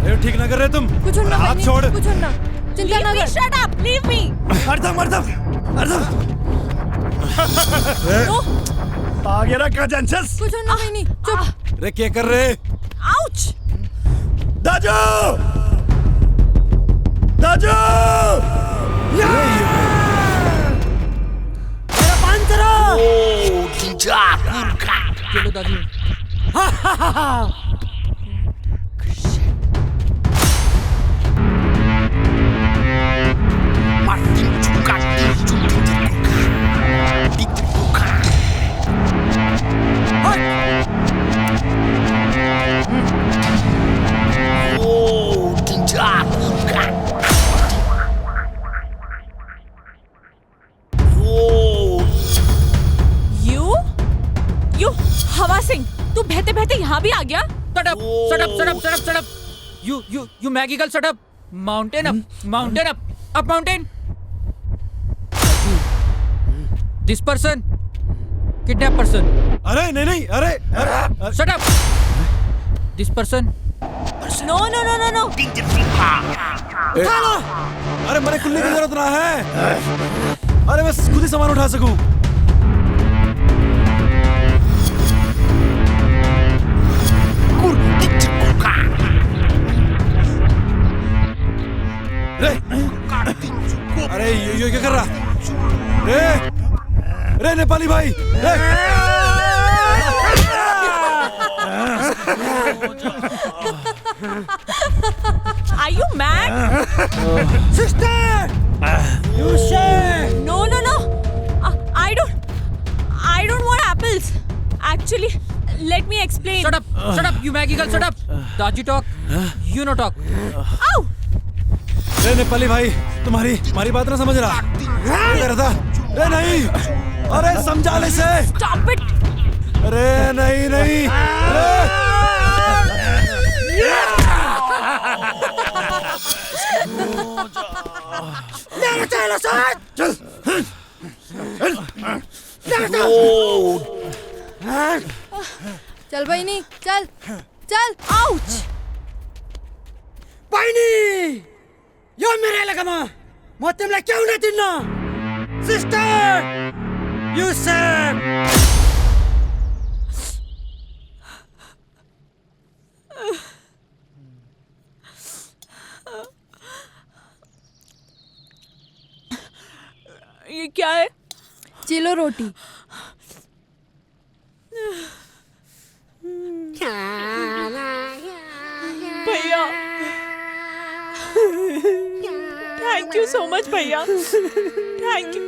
ये ठीक ना कर रहे तुम?
कुछ ना,
हाथ छोड़।
कुछ ना। चिंता ना कर। Shut up! Leave me!
अर्धम।
आगे रखा जंचस।
कुछ ना नहीं, चुप।
अरे क्या कर रहे?
Ouch!
दाजू! दाजू!
चलो दादी।
You हवा सिंह, तू बहते बहते यहाँ भी आ गया?
Shut up! You Maggie girl, shut up! Mountain up mountain! This person, kidnap person.
अरे नहीं, अरे
Shut up! This person.
No.
अरे मेरे खुलने की जरूरत ना है। अरे मैं खुद ही सामान उठा सकूं। अरे ये क्या कर रहा? रे नेपाली भाई,
Are you mad?
Sister, you say?
No. I don't want apples. Actually, let me explain.
Shut up, you Maggie girl, shut up. Daji talk, you no talk.
Ow!
रे नेपाली भाई तुम्हारी बात ना समझ रहा। क्या कर रहा था? रे नहीं, अरे समझा ले से।
Stop it!
अरे नहीं, अरे
चल बहिनी चल चल
Ouch!
बहिनी यो मेरो एलेकामा म तिमीलाई क्याउ नै दिन्न सिस्टर यु सेभ
ये क्या है?
चिलो रोटी
भैया थैंक यू सो मच भैया, थैंक यू।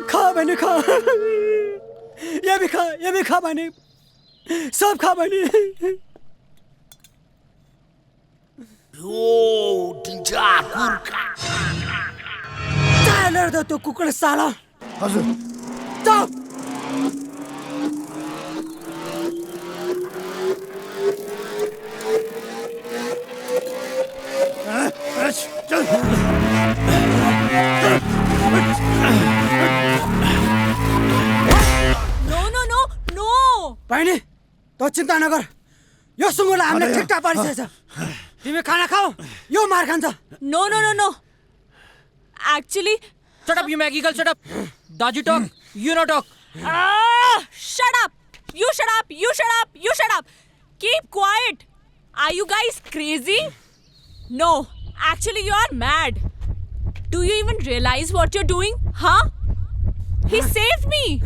खा बहिनी खा ये भी खा बहिनी सब खा बहिनी चालेर दे त्यो कुकुर साला हजुर चुप बहिनी त चिन्ता नगर यो सुँगुरलाई हामीले ठिकठाक पारिसकेछ तिमी खाना खाऊ यो मार खान्छ
No, no, no, no. Actually,
Shut up, you Maggie girl, shut up. Daji talk, you no talk.
shut up! You shut up! You shut up! You shut up! Keep quiet! Are you guys crazy? No, actually you are mad. Do you even realize what you're doing? Huh? He saved me!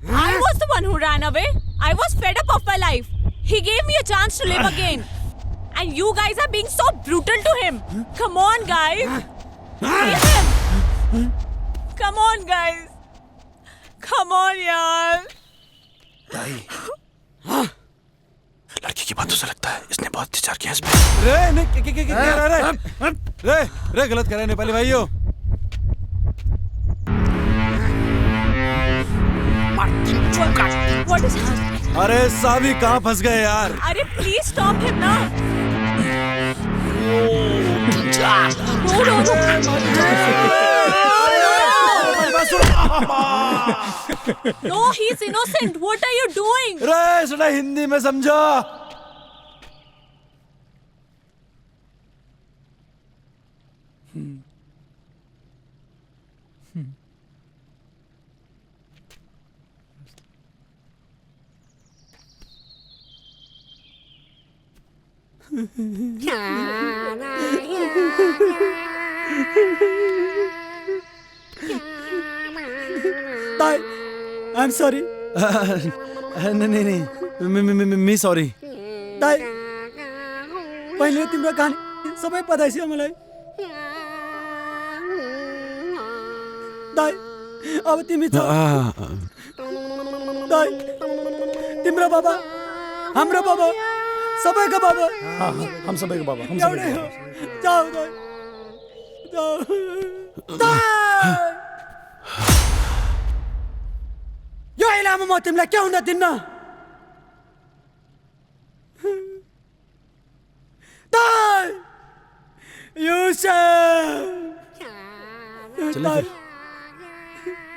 I was the one who ran away. I was fed up of my life. He gave me a chance to live again. And you guys are being so brutal to him. Come on, guys. Leave him. Come on, guys. Come on, yaar.
लड़की की बातों से लगता है इसने बहुत अत्याचार किया इस पे। रे नहीं रे गलत कर रहे हैं नेपाली भाइयों।
What is happening?
अरे साभी कहाँ फंस गए यार?
अरे please stop him now. No, he's innocent. What are you doing?
रे सुना हिंदी में समझो।
ताई आई एम सॉरी
नहीं मी सॉरी।
ताई पहिले तिम्रो कहानी सबै पता छ मलाई ताई अब तिमी छ ताई तिम्रो बाबा हाम्रो बाबा सबैको बाबा
हम सबैको बाबा हम
एउटै हो जाऊ ताई जाऊ ताई यो इलामा म तिमीलाई के हुन दिन्न ताई
चलिए फिर।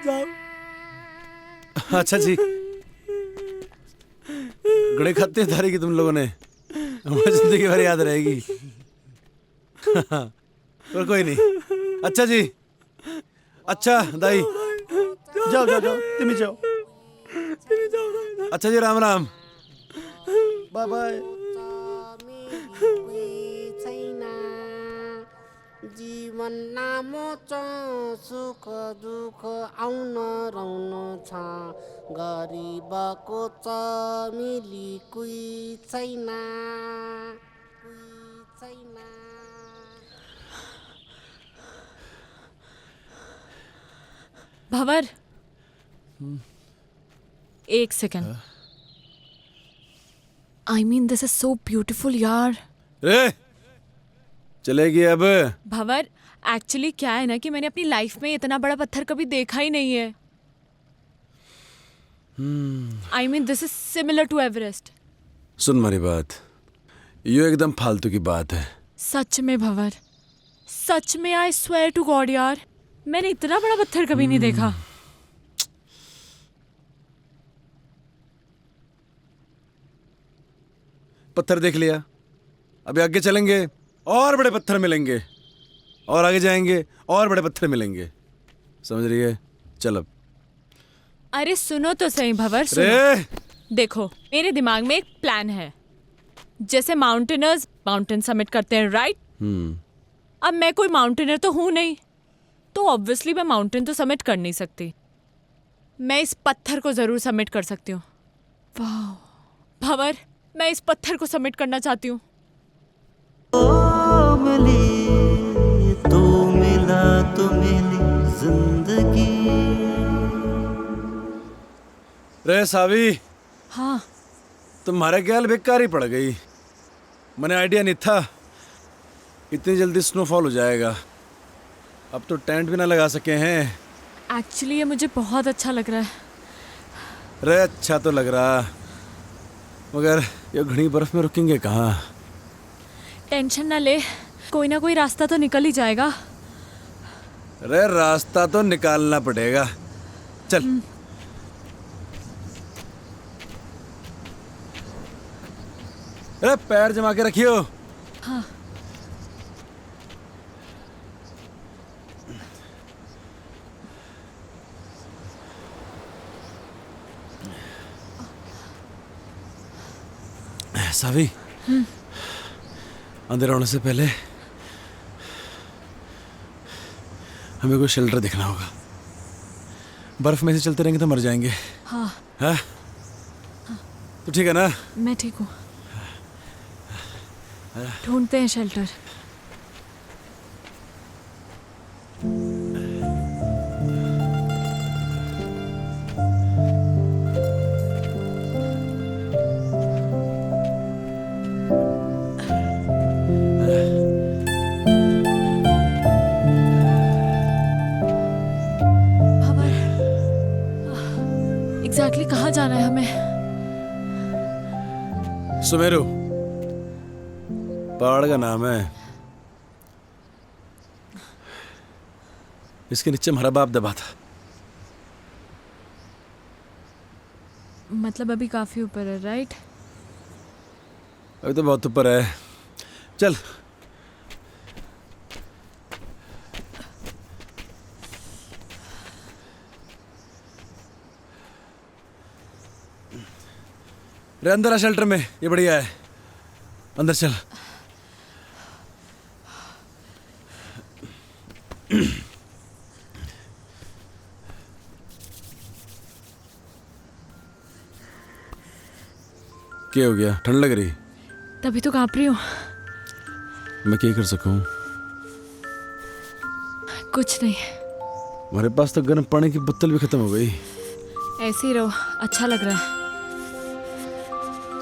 जाओ
अच्छा जी गड़े खाते थारी की तुम लोगों ने हमारी जिंदगी भर याद रहेगी। और कोई नहीं। अच्छा जी अच्छा दाई
जाओ जाओ जाओ तिमी जाओ
अच्छा जी राम राम
बाय बाय।
जीवन लामो छ सुख दुःख आउन रहन छ गरिबको चमेली कोही छैन
भंवर, एक second. I mean this is so beautiful यार।
रे चलेगी अब?
भंवर, एक्चुअली क्या है ना कि मैंने अपनी लाइफ में इतना बड़ा पत्थर कभी देखा ही नहीं है। I mean this is similar to Everest.
सुन मेरी बात, ये एकदम फालतू की बात है।
सच में भंवर, सच में आई स्वेयर टू गॉड यार, मैंने इतना बड़ा पत्थर कभी नहीं देखा।
पत्थर देख लिया, अभी आगे चलेंगे और बड़े पत्थर मिलेंगे, और आगे जाएंगे और बड़े पत्थर मिलेंगे, समझ रही है? चल अब।
अरे सुनो तो सही भंवर, सुनो।
रे
देखो, मेरे दिमाग में एक प्लान है। जैसे माउंटेनर्स माउंटेन समिट करते हैं, राइट? अब मैं कोई माउंटेनर तो हूं नहीं, तो ऑब्वियसली मैं माउंटेन तो समिट कर नहीं सकती। मैं इस पत्थर को जरूर समिट कर सकती हूँ। वाह भंवर, मैं इस पत्थर को समिट करना चाहती हूँ।
तो मिला तो मिली जिंदगी।
रे सावी,
हाँ
तुम्हारे ख्याल बेकार ही पड़ गई। मैंने आइडिया नहीं था इतनी जल्दी स्नोफॉल हो जाएगा। अब तो टेंट भी ना लगा सके हैं।
एक्चुअली ये मुझे बहुत अच्छा लग रहा है।
रे अच्छा तो लग रहा, मगर ये घनी बर्फ में रुकेंगे कहाँ?
टेंशन ना ले, कोई ना कोई रास्ता तो निकल ही जाएगा।
रे रास्ता तो निकालना पड़ेगा। चल। अरे पैर जमा के रखियो।
हाँ।
सावी, अंदर आने से पहले हमें कोई शेल्टर देखना होगा। बर्फ में से चलते रहेंगे तो मर जाएंगे।
हाँ।
हाँ? तो ठीक है ना?
मैं ठीक हूँ। ढूंढते हैं शेल्टर। एग्जैक्टली कहाँ जाना है हमें?
सुमेरु पहाड़ का नाम है। इसके नीचे हमारा बाप दबा था।
मतलब अभी काफी ऊपर है, राइट?
अभी तो बहुत ऊपर है। चल। रे अंदर आ शेल्टर में, ये बढ़िया है। अंदर चल। क्या हो गया? ठंड लग रही?
तभी तो कांप रही हूँ।
मैं क्या कर सकूं?
कुछ नहीं।
हमारे पास तो गर्म पानी की बोतल भी खत्म हो गई।
ऐसे ही रहो, अच्छा लग रहा है।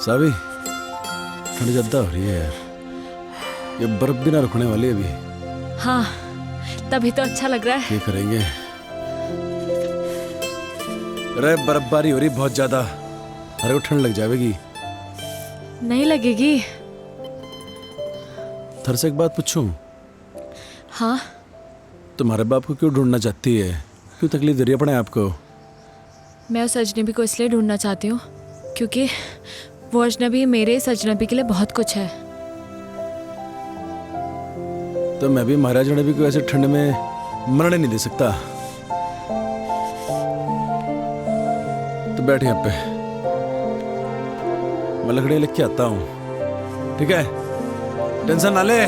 सावी, ठंड ज्यादा हो रही है यार। ये बर्फ भी ना रुकने वाली है अभी।
हाँ, तभी तो अच्छा लग रहा है।
क्या करेंगे? अरे बर्फबारी हो रही बहुत ज्यादा, अरे वो ठंड लग जाएगी।
नहीं लगेगी।
थर से एक बात पूछूं?
हाँ।
तुम्हारे बाप को क्यों ढूंढना चाहती है? क्यों तकलीफ दे रही है अपने आप को?
मैं उस अजनबी को इसलिए ढूंढना चाहती हूँ क्योंकि वो अजनबी मेरे इस अजनबी के लिए बहुत कुछ है।
तो मैं भी महाराज अजनबी को ऐसे ठंड में मरने नहीं दे सकता। तो बैठ यहाँ पे, मैं लकड़ी लेके आता हूँ, ठीक है? टेंशन ना ले।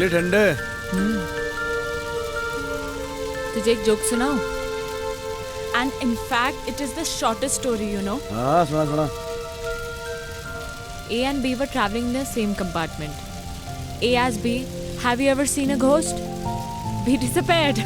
लिए ठंडे।
तुझे एक जोक सुनाऊं? And in fact it is the shortest story, you know.
हाँ सुना सुना।
A and B were traveling in the same compartment. A asked B, "Have you ever seen a ghost?" B disappeared.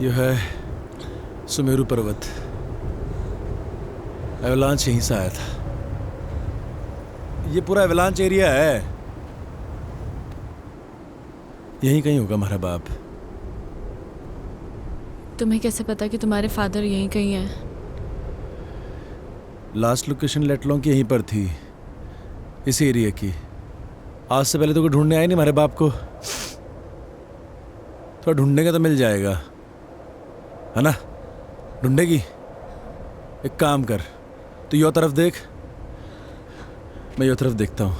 यह है सुमेरु पर्वत। Avalanche यहीं से आया था। ये पूरा एवलांच एरिया है। यहीं कहीं होगा हमारा बाप।
तुम्हें कैसे पता कि तुम्हारे फादर यहीं कहीं हैं?
लास्ट लोकेशन लेटलों की यहीं पर थी, इसी एरिया की। आज से पहले तो कोई ढूंढने आया नहीं हमारे बाप को। थोड़ा ढूंढने का तो मिल जाएगा, है ना? ढूंढेगी? एक काम कर, तू यो तरफ देख, मैं यो तरफ देखता हूँ।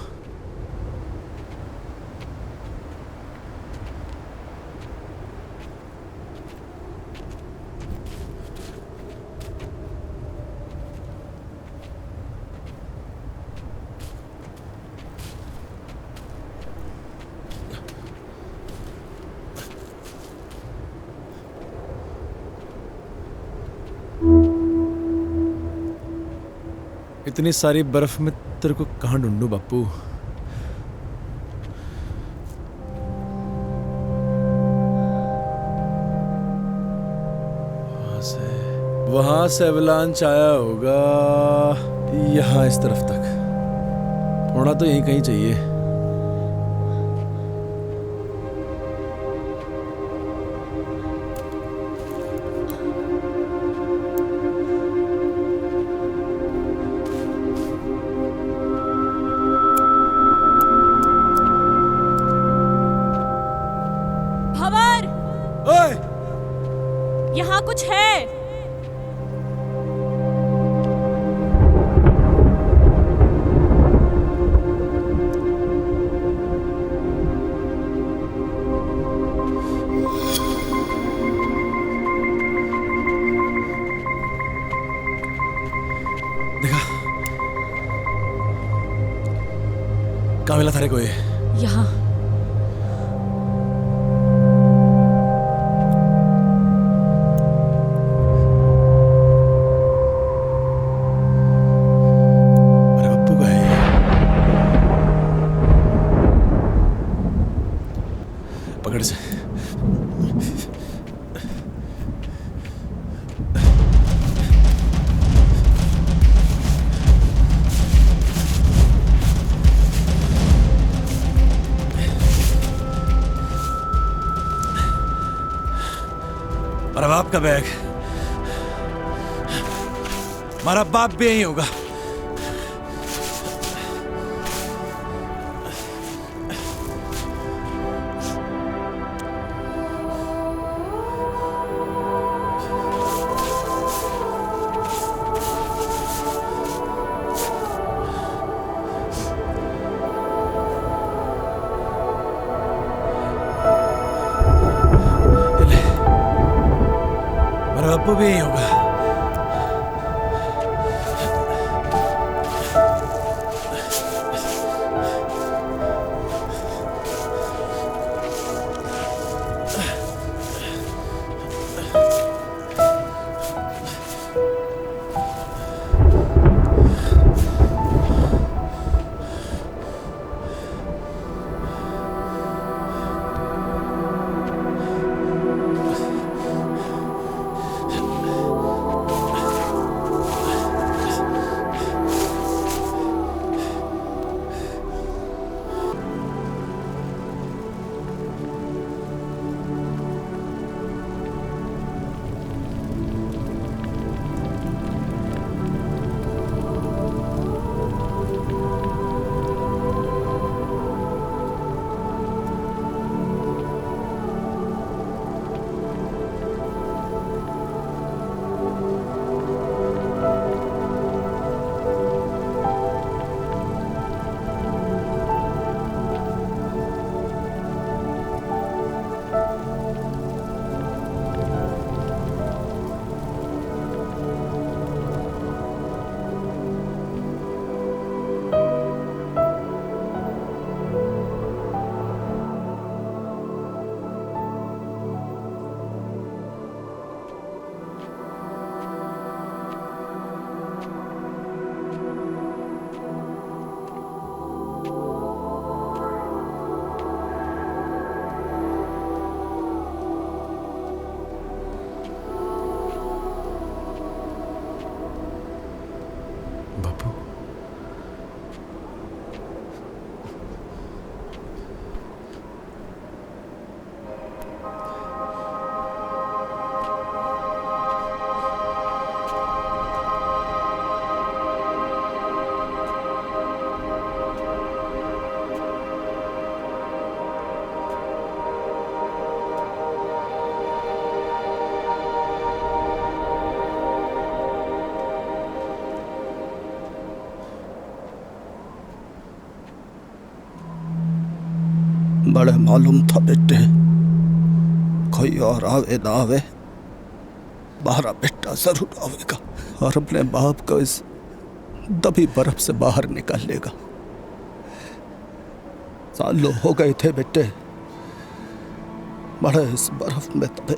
इतनी सारी बर्फ में तेरे को कहाँ ढूंढूं बापू? वहां से एवलांच आया होगा यहाँ इस तरफ तक। होना तो यहीं कहीं चाहिए।
यहाँ कुछ है।
देखा? कहाँ मिला थारे को ये?
यहाँ।
पकड़ से। मेरा बाप का बैग। हमारा बाप भी यही होगा। बापू भी यही होगा।
बड़े मालूम था बेटे, कोई और आवे ना आवे, हमारा बेटा जरूर आवेगा और अपने बाप को इस दबी बर्फ से बाहर निकालेगा। सालों हो गए थे बेटे बड़े इस बर्फ में दबे।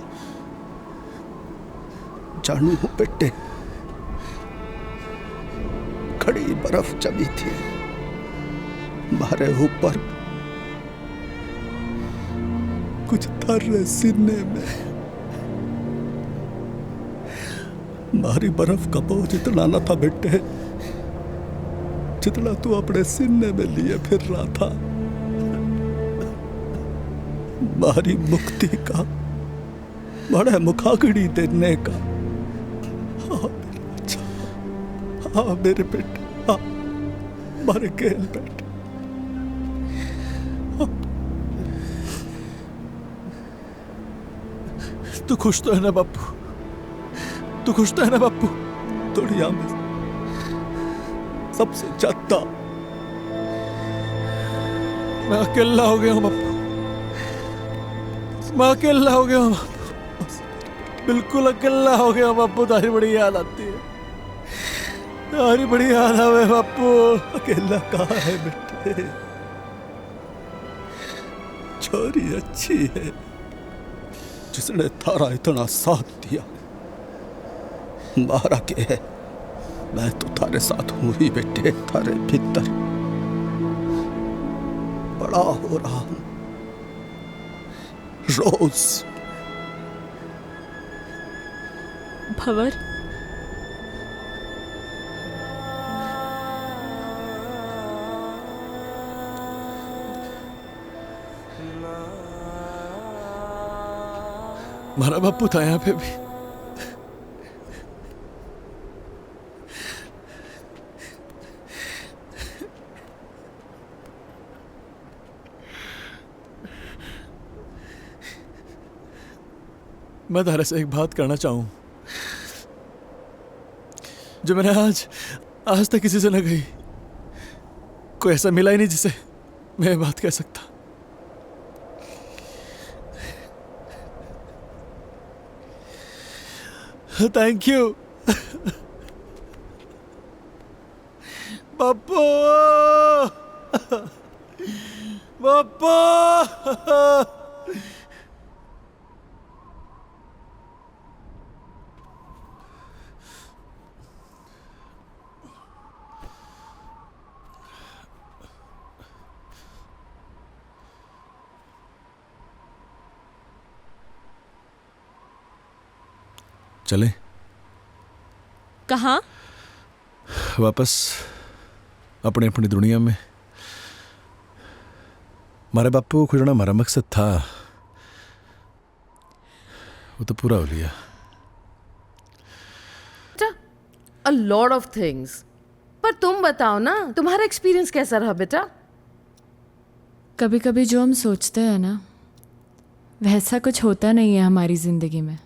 जानू हूं बेटे, खड़ी बर्फ जमी थी हमारे ऊपर, कुछ थर्रे सीने में। मारी बर्फ का बोझ इतना न था बेटे जितना तू अपने सीने में लिए फिर रहा था। मारी मुक्ति का बड़े मुखाग्नि देने का। हाँ मेरे बच्चा, हाँ मेरे बेटे, हाँ मारे गेल बेटे। तू खुश तो है ना बापू? तू खुश तो है ना बापू? दुनिया में सबसे ज्यादा मैं अकेला हो गया हूं बापू, मैं अकेला हो गया हूं बापू, बिल्कुल अकेला हो गया हूं बापू। तारी बड़ी याद आती है, तारी बड़ी याद आवे बापू। अकेला कहाँ है बेटे? छोरी अच्छी है जिसने थारा इतना साथ दिया। मारा के है, मैं तो थारे साथ हूं ही बेटे, थारे भीतर बड़ा हो रहा हूं रोज।
भंवर,
हमारा बापू था यहाँ पे भी। मैं तारे से एक बात करना चाहूं जो मैंने आज तक किसी से न कही। कोई ऐसा मिला ही नहीं जिसे मैं ये बात कह सकता। थैंक यू बापू, बापू। चले
कहाँ?
वापस अपनी अपनी दुनिया में। हमारे बापू को खुजना हमारा मकसद था, वो तो पूरा हो लिया।
A lot of things. पर तुम बताओ ना, तुम्हारा एक्सपीरियंस कैसा रहा बेटा?
कभी कभी जो हम सोचते हैं ना वैसा कुछ होता नहीं है हमारी ज़िंदगी में।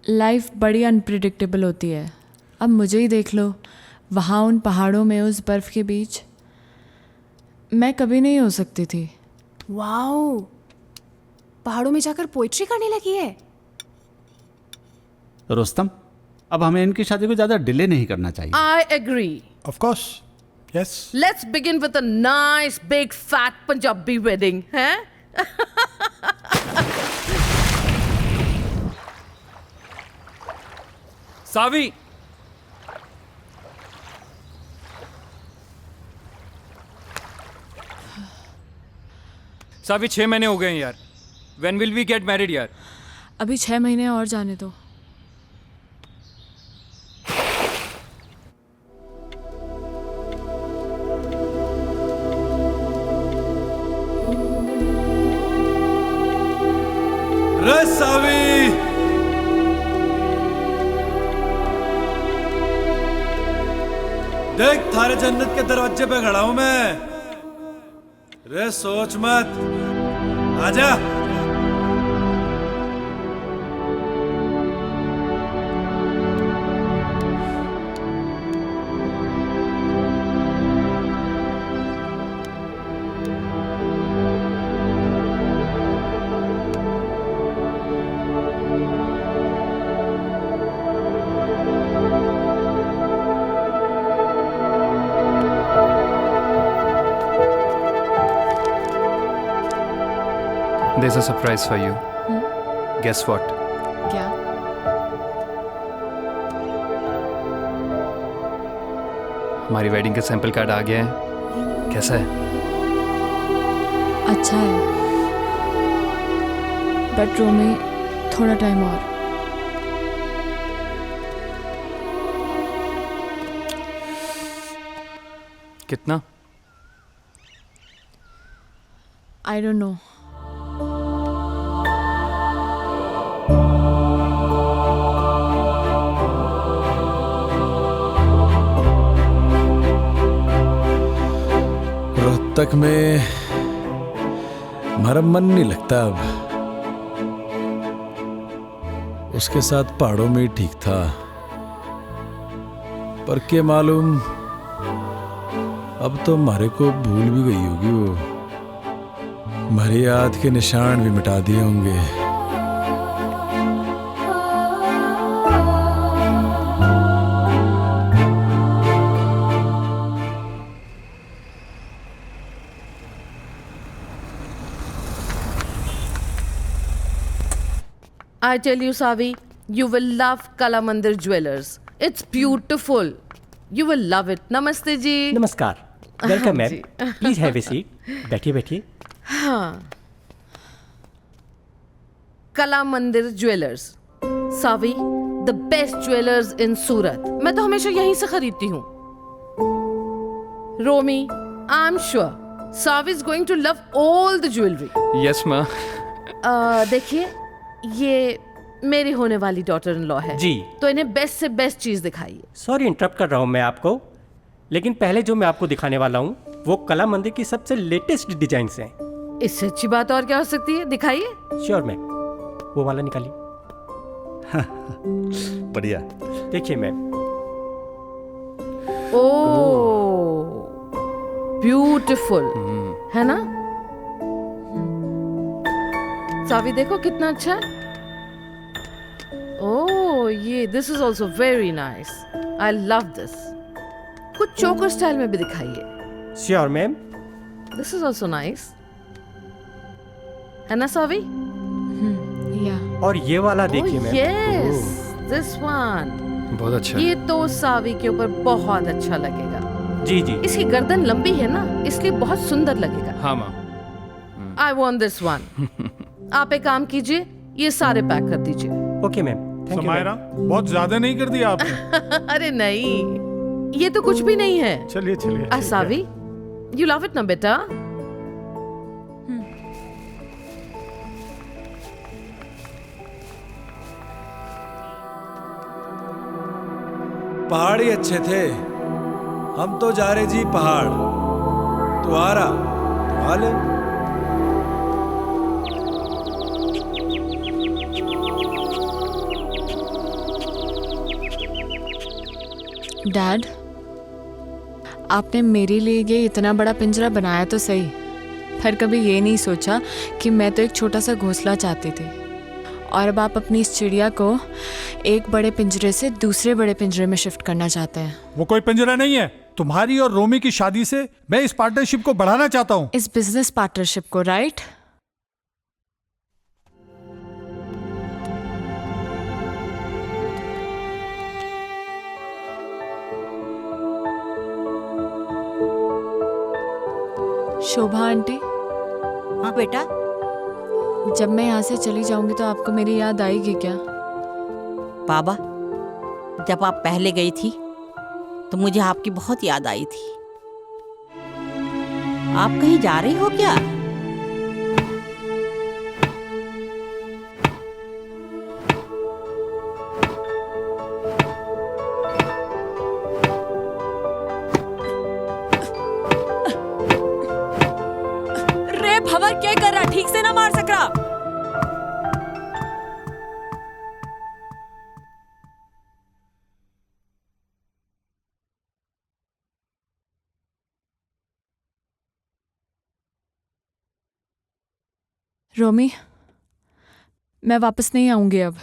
लाइफ बड़ी अनप्रिडिक्टेबल होती है। अब मुझे ही देख लो, वहाँ उन पहाड़ों में उस बर्फ़ के बीच मैं कभी नहीं हो सकती थी।
वाओ, पहाड़ों में जाकर पोइट्री करने लगी है।
रुस्तम, अब हमें इनकी शादी को ज़्यादा डिले नहीं करना चाहिए।
I agree.
Of course. Yes.
Let's begin with a nice big fat Punjabi wedding, हैं?
सावी, सावी 6 महीने हो गए हैं यार। When will we get married यार?
अभी 6 महीने और जाने दो।
रे सावी, देख थारे जन्नत के दरवाजे पे खड़ा हूं मैं। रे सोच मत, आजा।
is a surprise for you. Guess what?
क्या?
हमारी वेडिंग का सैंपल कार्ड आ गया है। कैसा है?
अच्छा है, बट रोमी थोड़ा टाइम और।
कितना?
I don't know.
रोहतक में हमारा मन नहीं लगता अब। उसके साथ पहाड़ों में ही ठीक था, पर क्या मालूम अब तो हमारे को भूल भी गई होगी वो। हमारी याद के निशान भी मिटा दिए होंगे।
I tell you, Savi, you will love Kala Mandir Jewelers. It's beautiful. You will love it. Namaste ji.
नमस्कार, वेलकम मैम,
जी।
Please have a seat. बैठिए बैठिए।
हाँ, Kala Mandir jewellers, Saavi, the best jewellers in Surat. मैं तो हमेशा यहीं से खरीदती हूँ। Romi, I am sure Saavi is going to love all the jewellery.
Yes, ma.
देखिए, ये मेरी होने वाली डॉटर इन लॉ है
जी।
तो इन्हें बेस्ट से बेस्ट चीज दिखाइए।
सॉरी इंटरप्ट कर रहा हूँ मैं आपको, लेकिन पहले जो मैं आपको दिखाने वाला हूँ वो कला मंदिर की सबसे लेटेस्ट डिजाइन्स हैं।
इससे अच्छी बात और क्या हो सकती है? दिखाइए।
श्योर मैम, वो वाला निकालिए।
बढ़िया।
देखिए मैम।
ओह, ब्यूटीफुल है ना? सावी देखो कितना अच्छा है। ओह, ये this is also very nice. I love this. कुछ चोकर स्टाइल में भी दिखाइए।
Sure ma'am.
This is also nice, है ना सावी?
या।
और ये वाला देखिए मैम।
यस, दिस वन
बहुत अच्छा।
ये तो सावी के ऊपर बहुत अच्छा लगेगा।
जी जी।
इसकी गर्दन लंबी है ना, इसलिए बहुत सुंदर लगेगा।
हाँ माँ।
I want this one. आप एक काम कीजिए, ये सारे पैक कर दीजिए।
Okay ma'am, thank you.
Samaira, बहुत ज्यादा नहीं कर दिया आपने?
अरे नहीं, ये तो कुछ भी नहीं है।
चलिए चलिए।
सावी, यू लव इट ना बेटा?
पहाड़ ही अच्छे थे। हम तो जा रहे जी पहाड़। तू आ रहा तो आ ले।
डैड, आपने मेरे लिए ये इतना बड़ा पिंजरा बनाया तो सही, पर कभी ये नहीं सोचा कि मैं तो एक छोटा सा घोंसला चाहती थी, और अब आप अपनी इस चिड़िया को एक बड़े पिंजरे से दूसरे बड़े पिंजरे में शिफ्ट करना चाहते हैं।
वो कोई पिंजरा नहीं है। तुम्हारी और रोमी की शादी से मैं इस पार्टनरशिप को बढ़ाना चाहता हूँ।
इस बिजनेस पार्टनरशिप को, राइट? शोभा आंटी।
हाँ बेटा।
जब मैं यहाँ से चली जाऊंगी तो आपको मेरी याद आएगी क्या?
बाबा, जब आप पहले गई थी तो मुझे आपकी बहुत याद आई थी। आप कहीं जा रही हो क्या?
रे भवर, क्या कर रहा? ठीक से ना मार सक रहा। रोमी, मैं वापस नहीं आऊंगी अब।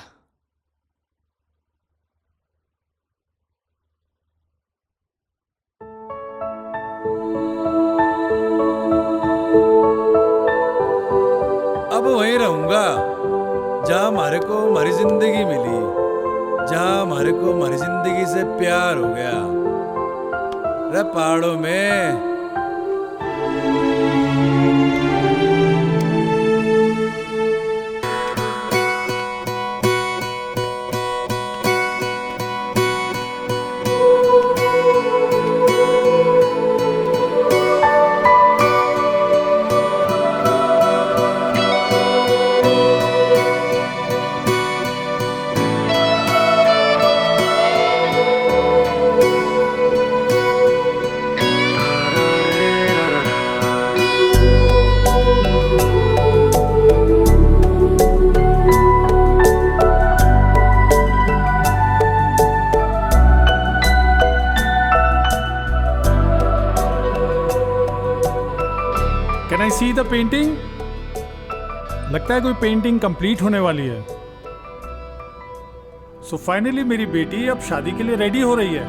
अब वहीं रहो। जहाँ हमारे को हमारी जिंदगी मिली, जहाँ हमारे को हमारी जिंदगी से प्यार हो गया। अरे पहाड़ों में
can I see the painting? लगता है कोई पेंटिंग कंप्लीट होने वाली है। सो फाइनली मेरी बेटी अब शादी के लिए रेडी हो रही है।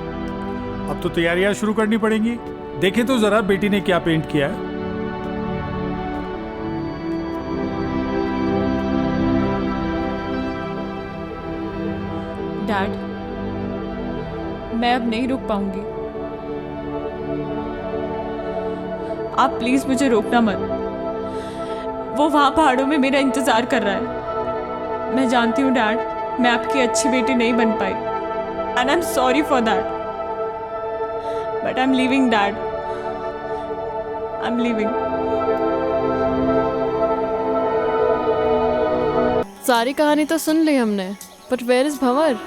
अब तो तैयारियां शुरू करनी पड़ेंगी। देखें तो जरा बेटी ने क्या पेंट किया है।
डैड, मैं अब नहीं रुक पाऊंगी। आप प्लीज मुझे रोकना मत। वो वहां पहाड़ों में मेरा इंतजार कर रहा है। मैं जानती हूँ डैड, मैं आपकी अच्छी बेटी नहीं बन पाई, and I am sorry for that, but I am leaving dad, I am leaving.
सारी कहानी तो सुन ली हमने, but where is Bhanwar?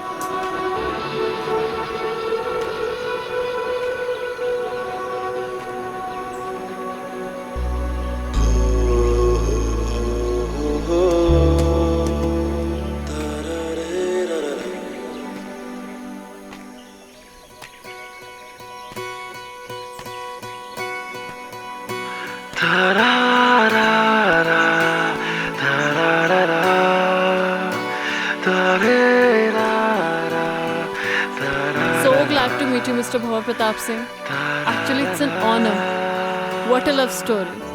So glad to meet you, Mr. Bhava Pratap Singh. Actually, it's an honor. What a love story.